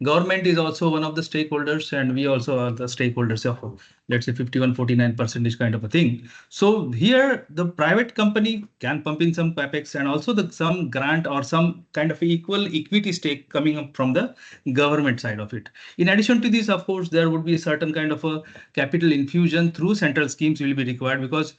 government is also one of the stakeholders, and we also are the stakeholders of, let's say, 51-49% kind of a thing. So here the private company can pump in some capex, and also some grant or some kind of equal equity stake coming up from the government side of it. In addition to this, of course, there would be a certain kind of a capital infusion through central schemes will be required, because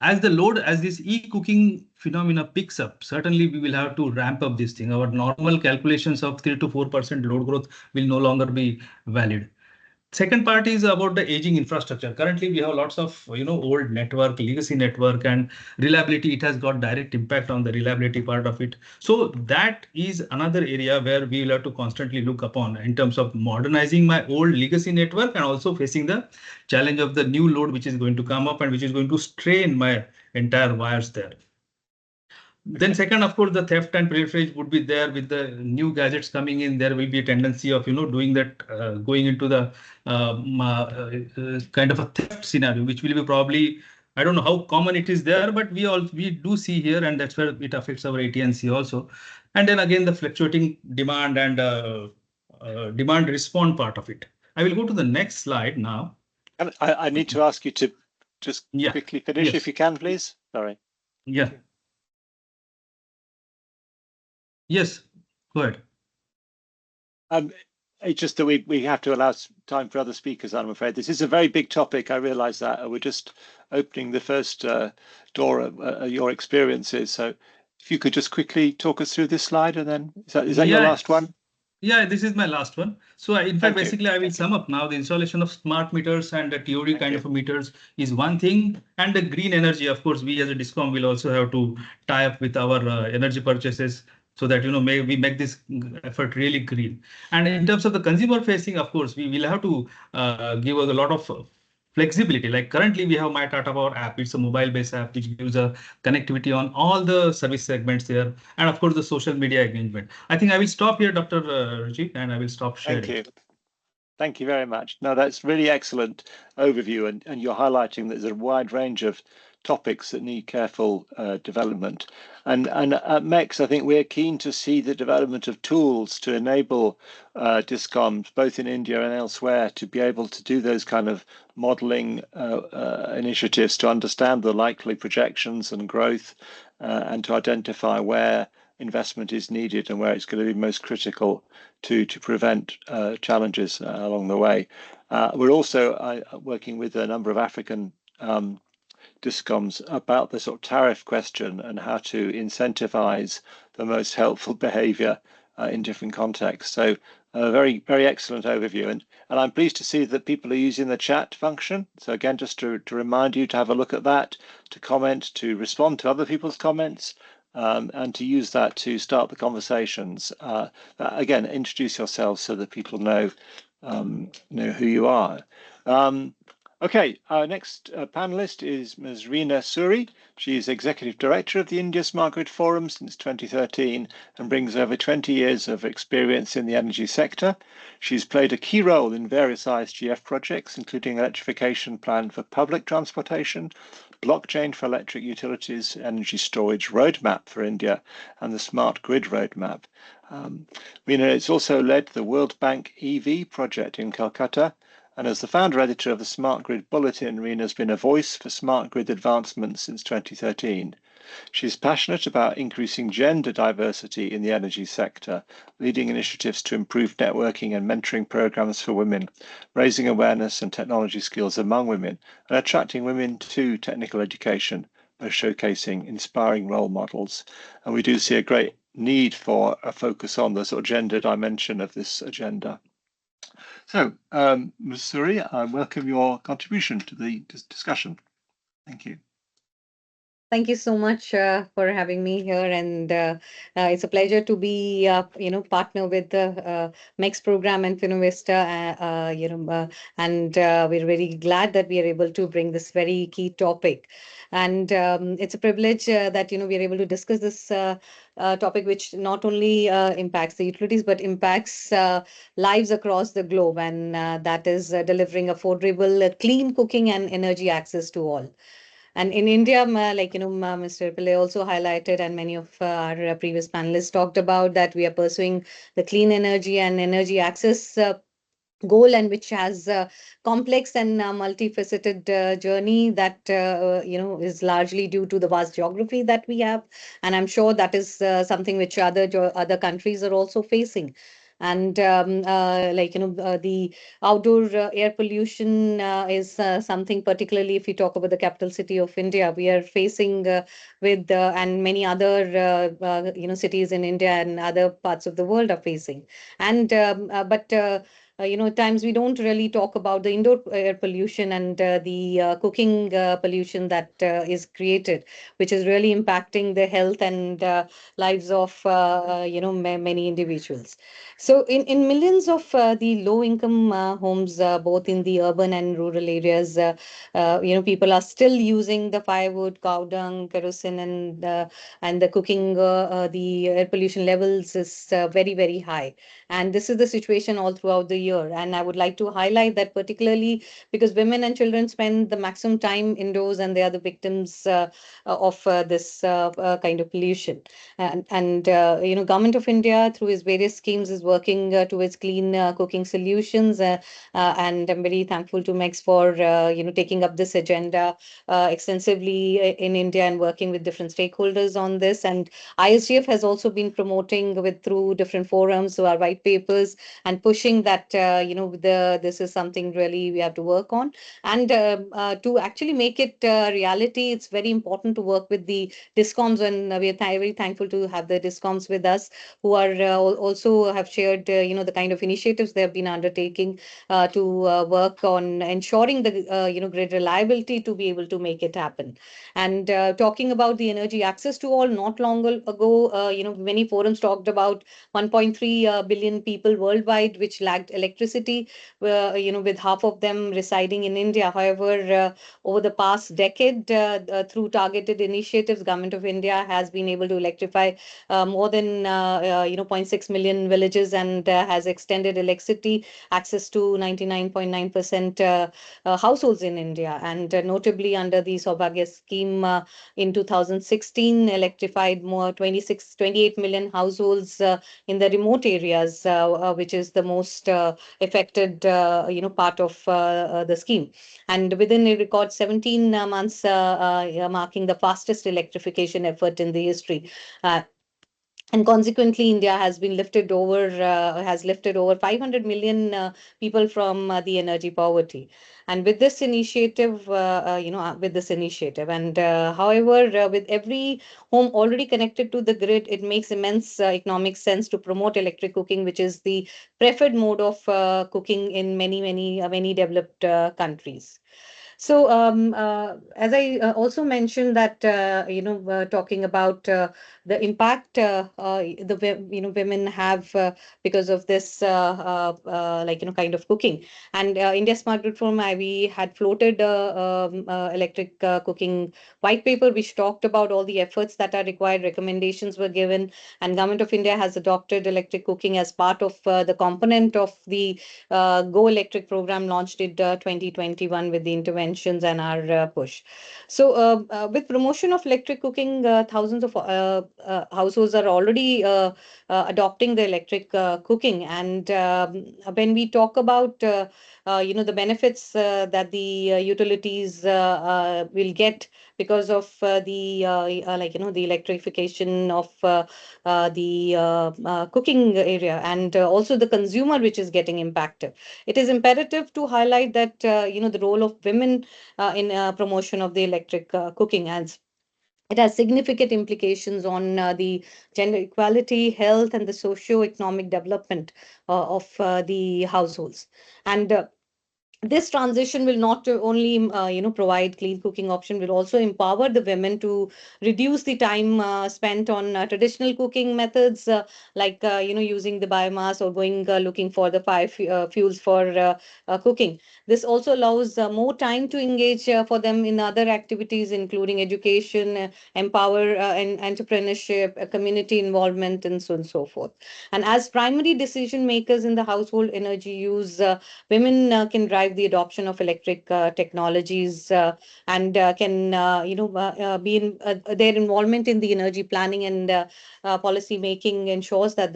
as this e-cooking phenomena picks up, certainly we will have to ramp up this thing. Our normal calculations of 3 to 4% load growth will no longer be valid. Second part is about the aging infrastructure. Currently, we have lots of old network, legacy network, and reliability. It has got direct impact on the reliability part of it. So that is another area where we will have to constantly look upon in terms of modernizing my old legacy network, and also facing the challenge of the new load which is going to come up and which is going to strain my entire wires there. Then second, of course, the theft and pilferage would be there. With the new gadgets coming in, there will be a tendency of doing that, going into the kind of a theft scenario, which will be probably, I don't know how common it is there, but we do see here, and that's where it affects our AT&C also. And then again, the fluctuating demand and demand response part of it. I will go to the next slide now. I need to ask you to just quickly finish, if you can, please. Sorry. Yeah. Yes, go ahead. It's just that we have to allow time for other speakers, I'm afraid. This is a very big topic, I realize that. We're just opening the first door of your experiences. So if you could just quickly talk us through this slide, and then is that your last one? Yeah, this is my last one. So in fact, basically, I will sum up now. The installation of smart meters and the TOD kind of meters is one thing. And the green energy, of course, we as a DISCOM will also have to tie up with our energy purchases, so that we make this effort really green. And in terms of the consumer facing, of course, we will have to give a lot of flexibility. Like currently we have My Tata Power app. It's a mobile-based app which gives a connectivity on all the service segments there, and of course the social media engagement. I think I will stop here, Dr. Rajiv, and I will stop sharing. Thank you. Thank you very much. No, that's really excellent overview, and you're highlighting that there's a wide range of topics that need careful development. And at MECS, I think we're keen to see the development of tools to enable DISCOMs, both in India and elsewhere, to be able to do those kind of modeling initiatives to understand the likely projections and growth, and to identify where investment is needed and where it's going to be most critical to prevent challenges along the way. We're also working with a number of African DISCOMs about the sort of tariff question and how to incentivize the most helpful behavior in different contexts. So a very, very excellent overview. And I'm pleased to see that people are using the chat function. So again, just to remind you to have a look at that, to comment, to respond to other people's comments, and to use that to start the conversations. Again, introduce yourselves so that people know who you are. Okay, our next panelist is Ms. Reena Suri. She is Executive Director of the India Smart Grid Forum since 2013 and brings over 20 years of experience in the energy sector. She's played a key role in various ISGF projects, including electrification plan for public transportation, blockchain for electric utilities, energy storage roadmap for India, and the smart grid roadmap. Reena has also led the World Bank EV project in Calcutta, and as the founder editor of the Smart Grid Bulletin, Reena has been a voice for smart grid advancement since 2013. She's passionate about increasing gender diversity in the energy sector, leading initiatives to improve networking and mentoring programs for women, raising awareness and technology skills among women, and attracting women to technical education by showcasing inspiring role models. And we do see a great need for a focus on the sort of gender dimension of this agenda. So, Ms. Suri, I welcome your contribution to the discussion. Thank you. Thank you so much for having me here, and it's a pleasure to be, partner with the MECS program and Finovista. And we're very glad that we are able to bring this very key topic. And it's a privilege that we are able to discuss this topic, which not only impacts the utilities but impacts lives across the globe, and that is delivering affordable, clean cooking and energy access to all. And in India, Mr. Pillai also highlighted, and many of our previous panelists talked about, that we are pursuing the clean energy and energy access goal, and which has a complex and multifaceted journey that is largely due to the vast geography that we have, and I'm sure that is something which other countries are also facing. And the outdoor air pollution is something, particularly if we talk about the capital city of India, we are facing with and many other cities in India and other parts of the world are facing. And but times we don't really talk about the indoor air pollution and the cooking pollution that is created, which is really impacting the health and lives of many individuals. So in millions of the low income homes, both in the urban and rural areas, people are still using the firewood, cow dung, kerosene, and the cooking. The air pollution levels is very, very high, and this is the situation all throughout the year. And I would like to highlight that, particularly because women and children spend the maximum time indoors, and they are the victims of this kind of pollution. And Government of India, through its various schemes, is working towards clean cooking solutions. And I'm very thankful to MECS for taking up this agenda extensively in India and working with different stakeholders on this. And ISGF has also been promoting through different forums, so our white papers, and pushing that this is something really we have to work on. And to actually make it reality, it's very important to work with the DISCOMs, and we are very thankful to have the DISCOMs with us, who are also have shared the kind of initiatives they have been undertaking to work on ensuring the grid reliability to be able to make it happen. And talking about the energy access to all, not long ago, many forums talked about 1.3 billion people worldwide which lacked electricity, with half of them residing in India. However, over the past decade, through targeted initiatives, Government of India has been able to electrify more than zero point 0.6 million villages, and has extended electricity access to 99.9% households in India. And notably, under the Saubhagya scheme in 2016, electrified more 28 million households in the remote areas, which is the most affected part of the scheme. And within a record 17 months, marking the fastest electrification effort in the history. And consequently, India has lifted over 500 million people from the energy poverty. And with this initiative, and however, with every home already connected to the grid, it makes immense economic sense to promote electric cooking, which is the preferred mode of cooking in many developed countries. So, as I also mentioned that, talking about the impact women have because of this, kind of cooking. And India Smart Grid Forum, we had floated electric cooking white paper, which talked about all the efforts that are required. Recommendations were given, and Government of India has adopted electric cooking as part of the component of the Go Electric program launched in 2021 with the interventions and our push. So, with promotion of electric cooking, thousands of households are already adopting the electric cooking. And when we talk about the benefits that the utilities will get because of the the electrification of the cooking area, and also the consumer which is getting impacted, it is imperative to highlight that the role of women in promotion of the electric cooking, as it has significant implications on the gender equality, health, and the socio-economic development of the households. And this transition will not only provide clean cooking option, will also empower the women to reduce the time spent on traditional cooking methods, like using the biomass or going looking for the fuels for cooking. This also allows more time to engage for them in other activities, including education, empower and entrepreneurship, community involvement, and so on and so forth. And as primary decision makers in the household energy use, women can drive the adoption of electric technologies, and can be in their involvement in the energy planning and policy making ensures that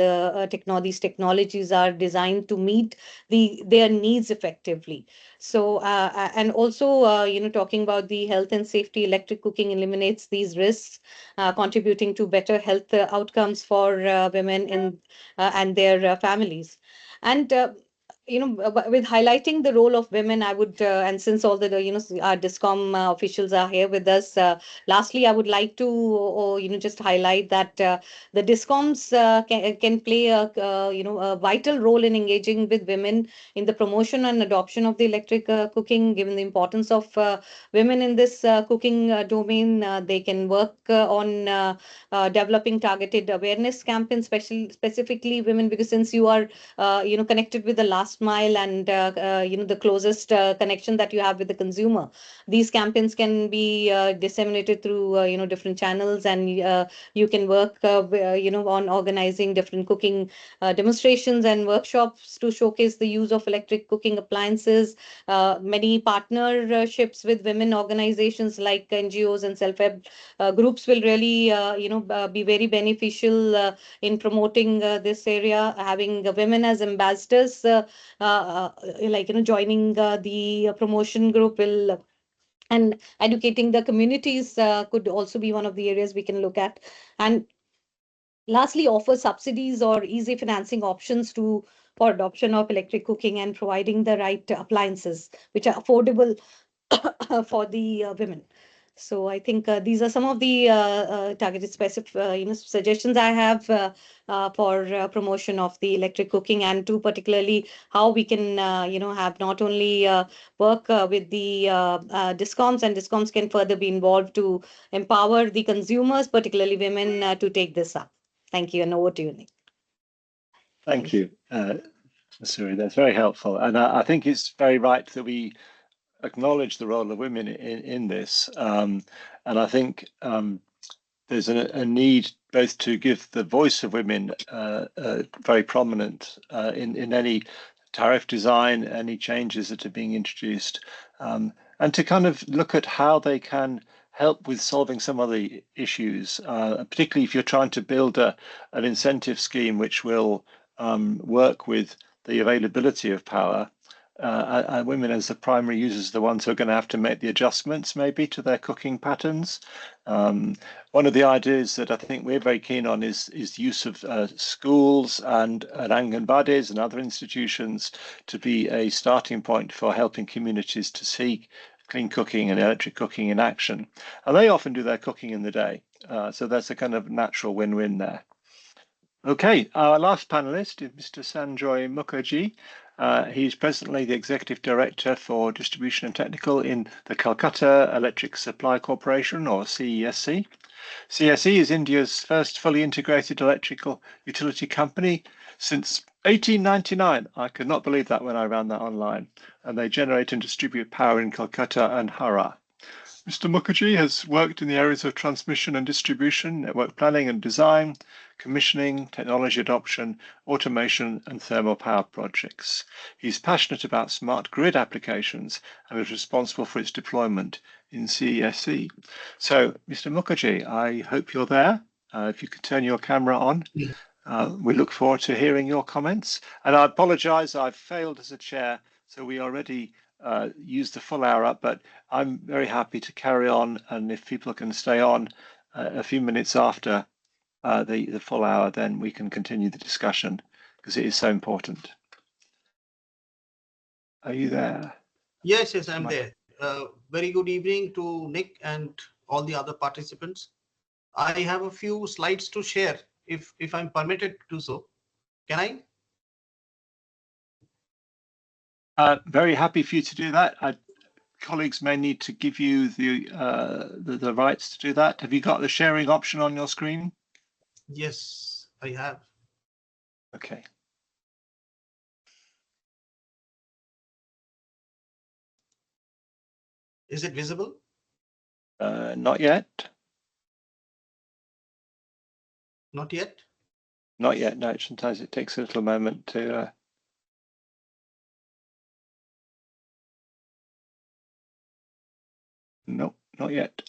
these technologies are designed to meet their needs effectively. So and also talking about the health and safety, electric cooking eliminates these risks, contributing to better health outcomes for women and their families. And with highlighting the role of women, I would, and since all the, our DISCOM officials are here with us, lastly, I would like to, just highlight that the DISCOMs can play a vital role in engaging with women in the promotion and adoption of the electric cooking. Given the importance of women in this cooking domain, they can work on developing targeted awareness campaigns, specifically women, because since you are connected with the last mile and the closest connection that you have with the consumer, these campaigns can be disseminated through different channels, and you can work on organizing different cooking demonstrations and workshops to showcase the use of electric cooking appliances. Many partnerships with women organizations like NGOs and self-help groups will really be very beneficial in promoting this area. Having women as ambassadors, joining the promotion group will, and educating the communities could also be one of the areas we can look at. And lastly, offer subsidies or easy financing options for adoption of electric cooking and providing the right appliances which are affordable for the women. So I think these are some of the targeted specific suggestions I have for promotion of the electric cooking, and to particularly how we can have not only work with the DISCOMs, and DISCOMs can further be involved to empower the consumers, particularly women, to take this up. Thank you, and over to you, Nick. Thank you, Masuri. That's very helpful, and I think it's very right that we acknowledge the role of women in this, and I think there's a need both to give the voice of women very prominent in any tariff design, any changes that are being introduced, and to kind of look at how they can help with solving some of the issues, particularly if you're trying to build an incentive scheme which will work with the availability of power. And women as the primary users are the ones who are going to have to make the adjustments maybe to their cooking patterns. One of the ideas that I think we're very keen on is use of schools and Anganwadis and other institutions to be a starting point for helping communities to see clean cooking and electric cooking in action. And they often do their cooking in the day. So that's a kind of natural win-win there. Okay, our last panelist is Mr. Sanjoy Mukherjee. He's presently the Executive Director for Distribution and Technical in the Calcutta Electric Supply Corporation, or CESC. CESC is India's first fully integrated electrical utility company since 1899. I could not believe that when I ran that online. And they generate and distribute power in Calcutta and Hara. Mr. Mukherjee has worked in the areas of transmission and distribution, network planning and design, commissioning, technology adoption, automation, and thermal power projects. He's passionate about smart grid applications and is responsible for its deployment in CESC. So, Mr. Mukherjee, I hope you're there. If you could turn your camera on. We look forward to hearing your comments. And I apologize, I've failed as a chair, so we already use the full hour up, but I'm very happy to carry on, and if people can stay on a few minutes after the full hour, then we can continue the discussion because it is so important. Are you there? Yes, I'm there. Very good evening to Nick and all the other participants. I have a few slides to share if I'm permitted to do so. Can I? Very happy for you to do that. Colleagues may need to give you the rights to do that. Have you got the sharing option on your screen? Yes, I have. Okay. Is it visible? Not yet. Not yet. Not yet. No, sometimes it takes a little moment to. No, not yet.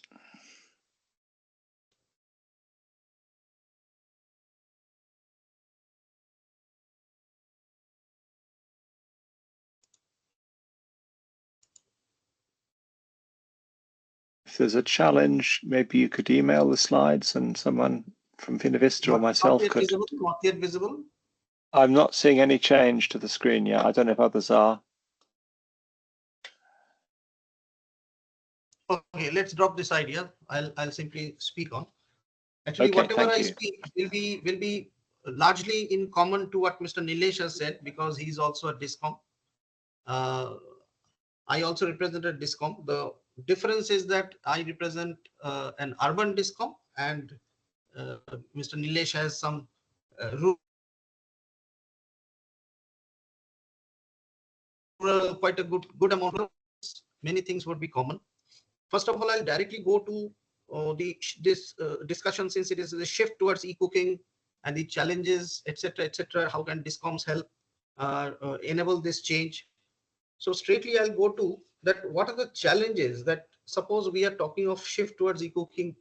If there's a challenge, maybe you could email the slides and someone from Finovista or myself could. Not yet visible. I'm not seeing any change to the screen yet. I don't know if others are. Okay, let's drop this idea. I'll simply speak on. Actually, Okay, whatever I thank you. speak will be largely in common to what Mr. Nilesh has said, because he's also a DISCOM. I also represent a DISCOM. The difference is that I represent an urban DISCOM, and Mr. Nilesh has some rural, quite a good amount of. Many things would be common. First of all, I'll directly go to this discussion, since it is a shift towards eCooking and the challenges, etc., etc. How can DISCOMs help enable this change? So straightly I'll go to that. What are the challenges that, suppose we are talking of shift towards eCooking?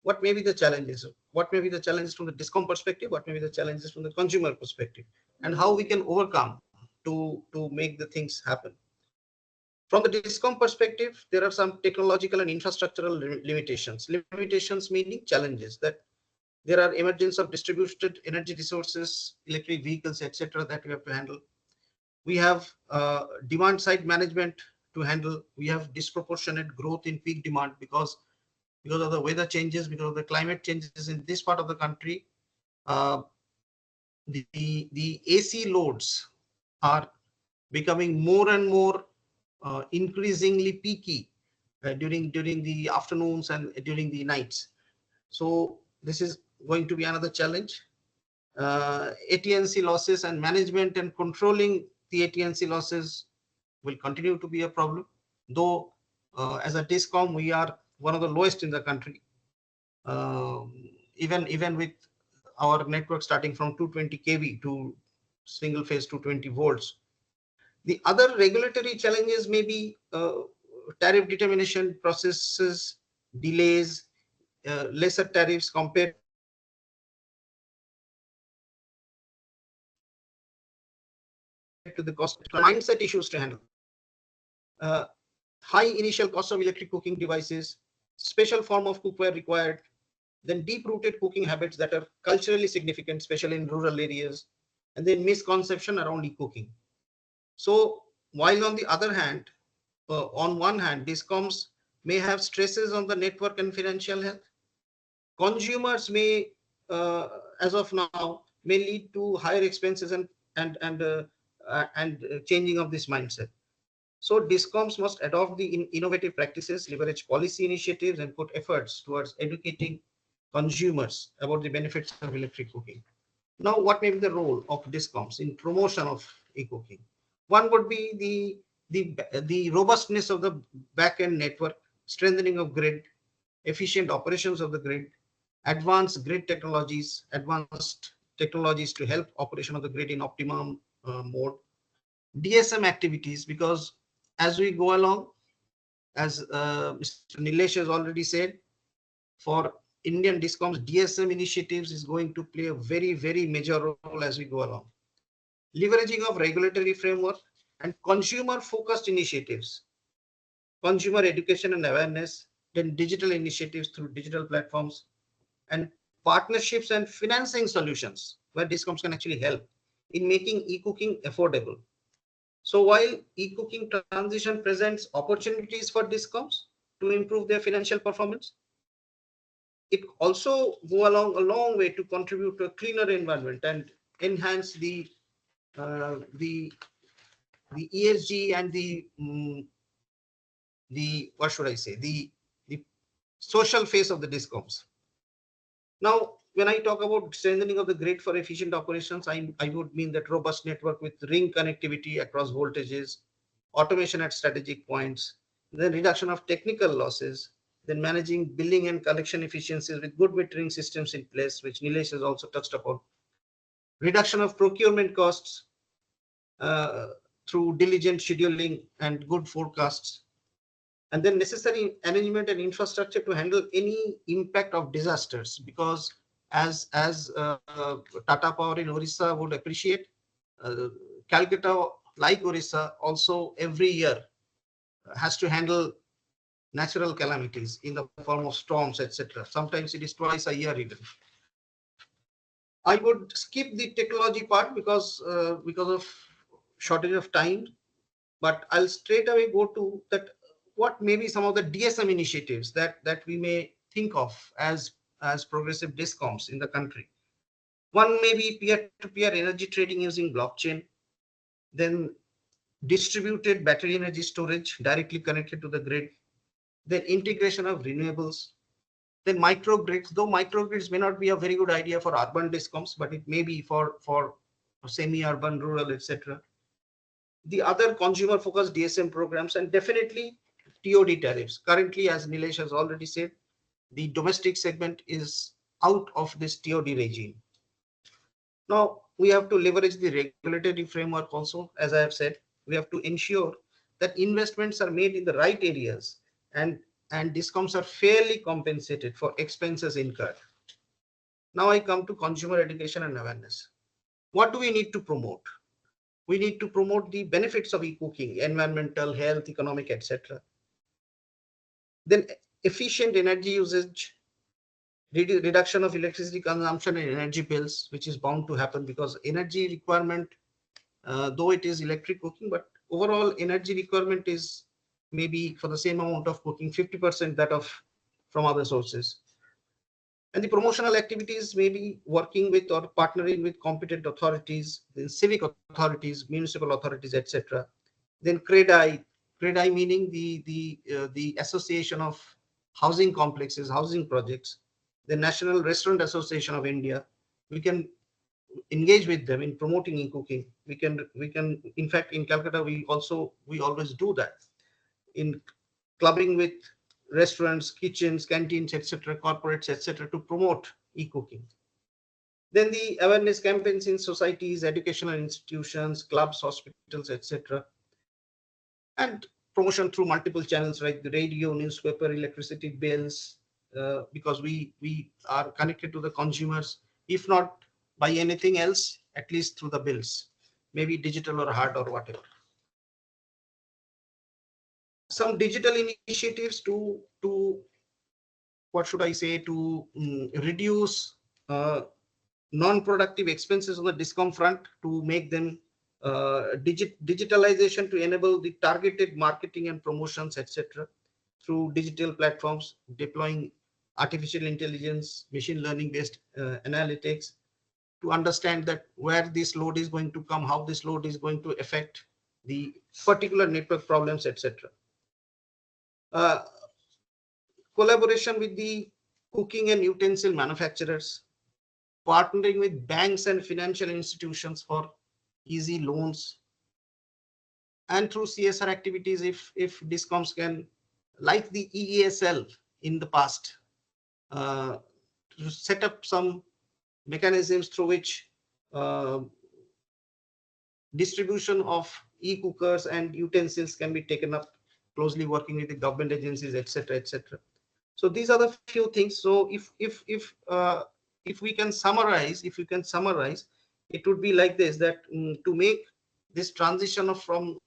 What may be the challenges? What may be the challenges from the DISCOM perspective? What may be the challenges from the consumer perspective? And how we can overcome to make the things happen? From the DISCOM perspective, there are some technological and infrastructural limitations. Limitations meaning challenges, that there are emergence of distributed energy resources, electric vehicles, etc., that we have to handle. We have demand side management to handle. We have disproportionate growth in peak demand because of the weather changes, because of the climate changes in this part of the country. The AC loads are becoming more and more increasingly peaky during the afternoons and during the nights. So this is going to be another challenge. AT&C losses and management and controlling the AT&C losses will continue to be a problem, though as a DISCOM we are one of the lowest in the country, even with our network starting from 220 kV to single phase 220 volts. The other regulatory challenges may be tariff determination processes, delays, lesser tariffs compared to the cost, mindset issues to handle. High initial cost of electric cooking devices, special form of cookware required, then deep-rooted cooking habits that are culturally significant, especially in rural areas, and then misconception around e-cooking. So while on the other hand, on one hand, DISCOMs may have stresses on the network and financial health. Consumers may, as of now, may lead to higher expenses and changing of this mindset. So DISCOMs must adopt the innovative practices, leverage policy initiatives, and put efforts towards educating consumers about the benefits of electric cooking. Now, what may be the role of DISCOMs in promotion of e-cooking? One would be the robustness of the back-end network, strengthening of grid, efficient operations of the grid, advanced grid technologies, to help operation of the grid in optimum mode, DSM activities, because as we go along, as Mr. Nilesh has already said, for Indian DISCOMs, DSM initiatives is going to play a very, very major role as we go along. Leveraging of regulatory framework and consumer-focused initiatives, consumer education and awareness, then digital initiatives through digital platforms, and partnerships and financing solutions where DISCOMs can actually help in making e-cooking affordable. So while e-cooking transition presents opportunities for DISCOMs to improve their financial performance, it also go along a long way to contribute to a cleaner environment and enhance the ESG and the what should I say, the social face of the DISCOMs. Now, when I talk about strengthening of the grid for efficient operations, I would mean that robust network with ring connectivity across voltages, automation at strategic points, then reduction of technical losses, then managing billing and collection efficiencies with good metering systems in place, which Nilesh has also touched upon, reduction of procurement costs through diligent scheduling and good forecasts, and then necessary arrangement and infrastructure to handle any impact of disasters, because as Tata Power in Orissa would appreciate, Calcutta, like Orissa, also every year has to handle natural calamities in the form of storms, etc. Sometimes it is twice a year even. I would skip the technology part because of shortage of time, but I'll straight away go to that. What may be some of the DSM initiatives that we may think of as progressive DISCOMs in the country? One may be peer-to-peer energy trading using blockchain, then distributed battery energy storage directly connected to the grid, then integration of renewables, then microgrids. Though microgrids may not be a very good idea for urban DISCOMs, but it may be for semi-urban, rural, etc. The other consumer-focused DSM programs, and definitely TOD tariffs. Currently, as Nilesh has already said, the domestic segment is out of this TOD regime. Now, we have to leverage the regulatory framework also. As I have said, we have to ensure that investments are made in the right areas and DISCOMs are fairly compensated for expenses incurred. Now I come to consumer education and awareness. What do we need to promote? We need to promote the benefits of eCooking, environmental, health, economic, etc. Then efficient energy usage, reduction of electricity consumption and energy bills, which is bound to happen because energy requirement, though it is electric cooking, but overall energy requirement is maybe for the same amount of cooking, 50% that of from other sources. And the promotional activities may be working with or partnering with competent authorities, then civic authorities, municipal authorities, etc. Then CREDI meaning the Association of Housing Complexes, Housing Projects, the National Restaurant Association of India. We can engage with them in promoting eCooking. We can in fact in Calcutta we always do that in clubbing with restaurants, kitchens, canteens, etc., corporates, etc., to promote eCooking. Then the awareness campaigns in societies, educational institutions, clubs, hospitals, etc., and promotion through multiple channels like the radio, newspaper, electricity bills, because we are connected to the consumers, if not by anything else, at least through the bills, maybe digital or hard or whatever. Some digital initiatives to what should I say, to reduce non-productive expenses on the DISCOM front, to make them digitalization, to enable the targeted marketing and promotions, etc., through digital platforms, deploying artificial intelligence, machine learning based analytics, to understand that where this load is going to come, how this load is going to affect the particular network problems, etc. Collaboration with the cooking and utensil manufacturers, partnering with banks and financial institutions for easy loans, and through CSR activities, if DISCOMs can, like the EESL in the past, to set up some mechanisms through which distribution of e-cookers and utensils can be taken up, closely working with the government agencies, etc., etc. So these are the few things. So if we can summarize, it would be like this: that to make this transition from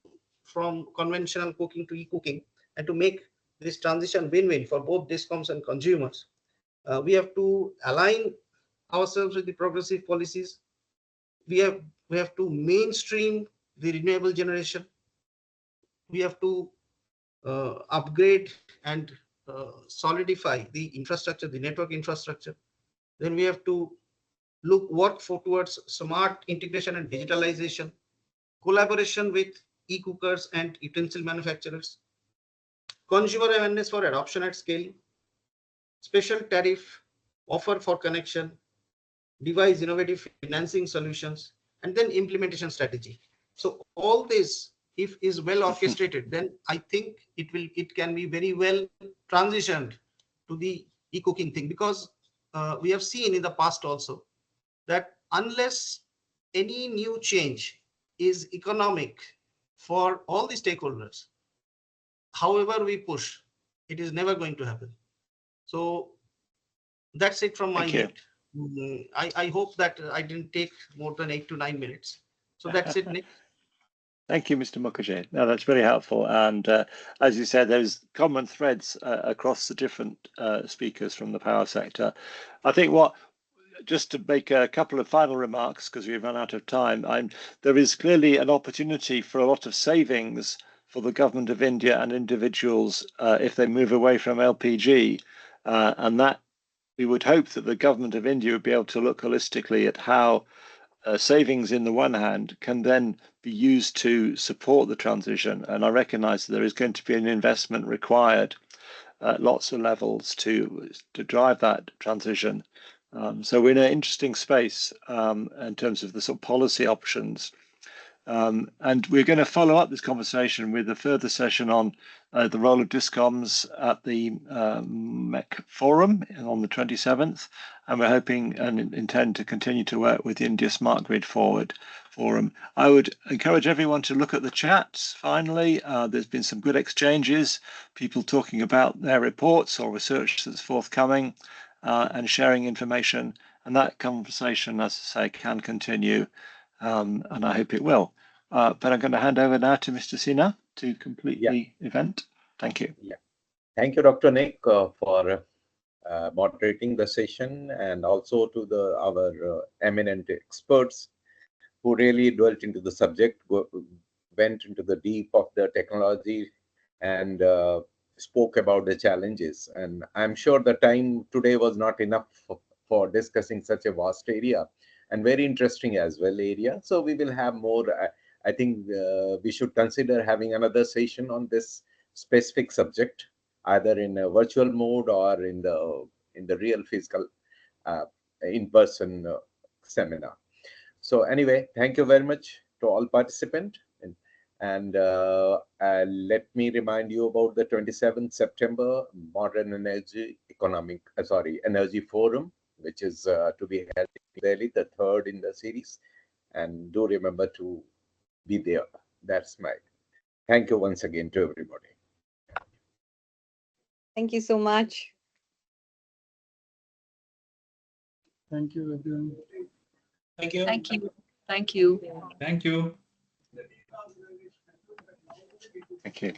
conventional cooking to e-cooking, and to make this transition win-win for both DISCOMs and consumers, we have to align ourselves with the progressive policies. We have to mainstream the renewable generation. We have to upgrade and solidify the infrastructure, the network infrastructure. Then we have to work towards smart integration and digitalization, collaboration with e-cookers and utensil manufacturers, consumer awareness for adoption at scale, special tariff offer for connection, devise innovative financing solutions, and then implementation strategy. So all this, if is well orchestrated, then I think it can be very well transitioned to the e-cooking thing, because we have seen in the past also that unless any new change is economic for all the stakeholders, however we push, it is never going to happen. So that's it from my end. I hope that I didn't take more than 8 to 9 minutes. So that's it, Nick. Thank you, Mr. Mukherjee. No, that's very helpful. And as you said, there's common threads across the different speakers from the power sector. I think just to make a couple of final remarks, because we've run out of time, there is clearly an opportunity for a lot of savings for the government of India and individuals if they move away from LPG. And that we would hope that the government of India would be able to look holistically at how savings in the one hand can then be used to support the transition. And I recognise that there is going to be an investment required at lots of levels to drive that transition. So we're in an interesting space in terms of the sort of policy options. And we're going to follow up this conversation with a further session on the role of DISCOMs at the MEC Forum on the 27th. And we're hoping and intend to continue to work with the India Smart Grid Forward Forum. I would encourage everyone to look at the chats. Finally, there's been some good exchanges, people talking about their reports or research that's forthcoming and sharing information. And that conversation, as I say, can continue. And I hope it will. But I'm going to hand over now to Mr. Sinha to complete the event. Thank you. Yeah. Thank you, Dr. Nick, for moderating the session, and also to our eminent experts who really dwelt into the subject, went into the deep of the technology, and spoke about the challenges. And I'm sure the time today was not enough for discussing such a vast area and very interesting as well area. So we will have more. I think we should consider having another session on this specific subject, either in a virtual mode or in the real physical in-person seminar. So anyway, thank you very much to all participants. And let me remind you about the 27th September Modern Energy Energy Forum, which is to be held in Delhi, the third in the series. And do remember to be there. That's my thank you once again to everybody. Thank you so much. Thank you, everyone. Thank you. Thank you. Thank you. Thank you. Thank you.